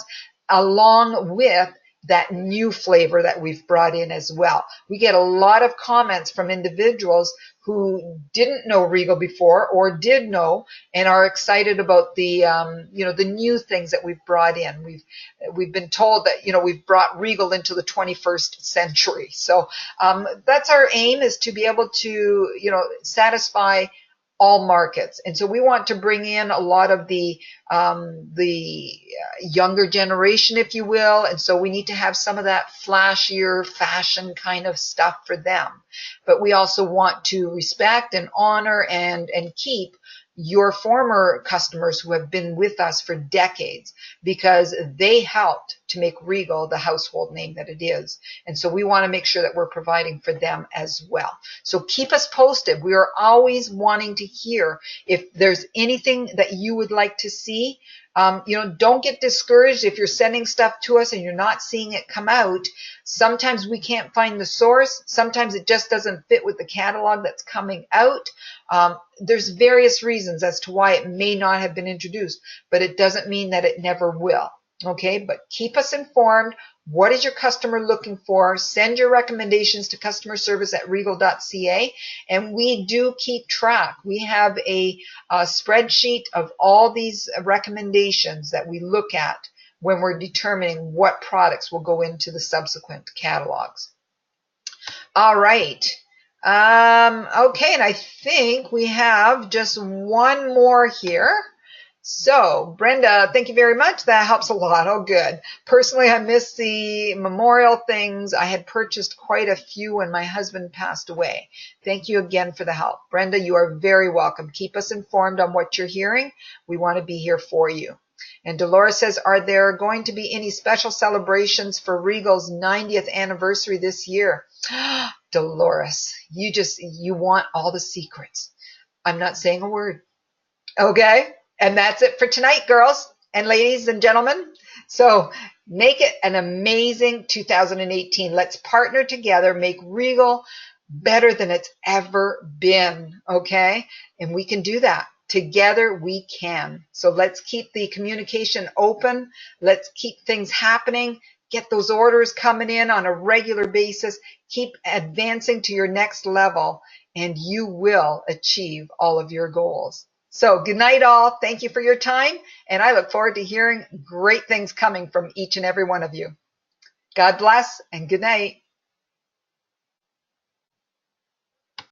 S1: along with that new flavor that we've brought in as well. We get a lot of comments from individuals who didn't know Regal before or did know and are excited about the the new things that we've brought in. We've been told that we've brought Regal into the 21st century. So that's our aim, is to be able to satisfy all markets. And so we want to bring in a lot of the younger generation, if you will. And so we need to have some of that flashier fashion kind of stuff for them. But we also want to respect and honor and keep your former customers who have been with us for decades, because they helped to make Regal the household name that it is. And so we want to make sure that we're providing for them as well. So keep us posted. We are always wanting to hear if there's anything that you would like to see. Don't get discouraged if you're sending stuff to us and you're not seeing it come out. Sometimes we can't find the source. Sometimes it just doesn't fit with the catalog that's coming out. There's various reasons as to why it may not have been introduced, but it doesn't mean that it never will. Okay, but keep us informed. What is your customer looking for? Send your recommendations to customerservice@regal.ca, and we do keep track. We have a spreadsheet of all these recommendations that we look at when we're determining what products will go into the subsequent catalogs. All right. Okay, and I think we have just one more here. So, Brenda, thank you very much. That helps a lot. Oh, good. Personally, I miss the memorial things. I had purchased quite a few when my husband passed away. Thank you again for the help. Brenda, you are very welcome. Keep us informed on what you're hearing. We want to be here for you. And Dolores says, are there going to be any special celebrations for Regal's 90th anniversary this year? Dolores, you want all the secrets. I'm not saying a word. Okay? And that's it for tonight, girls and ladies and gentlemen. So make it an amazing 2018. Let's partner together, make Regal better than it's ever been, okay? And we can do that. Together we can. So let's keep the communication open. Let's keep things happening. Get those orders coming in on a regular basis. Keep advancing to your next level, and you will achieve all of your goals. So good night, all. Thank you for your time, and I look forward to hearing great things coming from each and every one of you. God bless, and good night.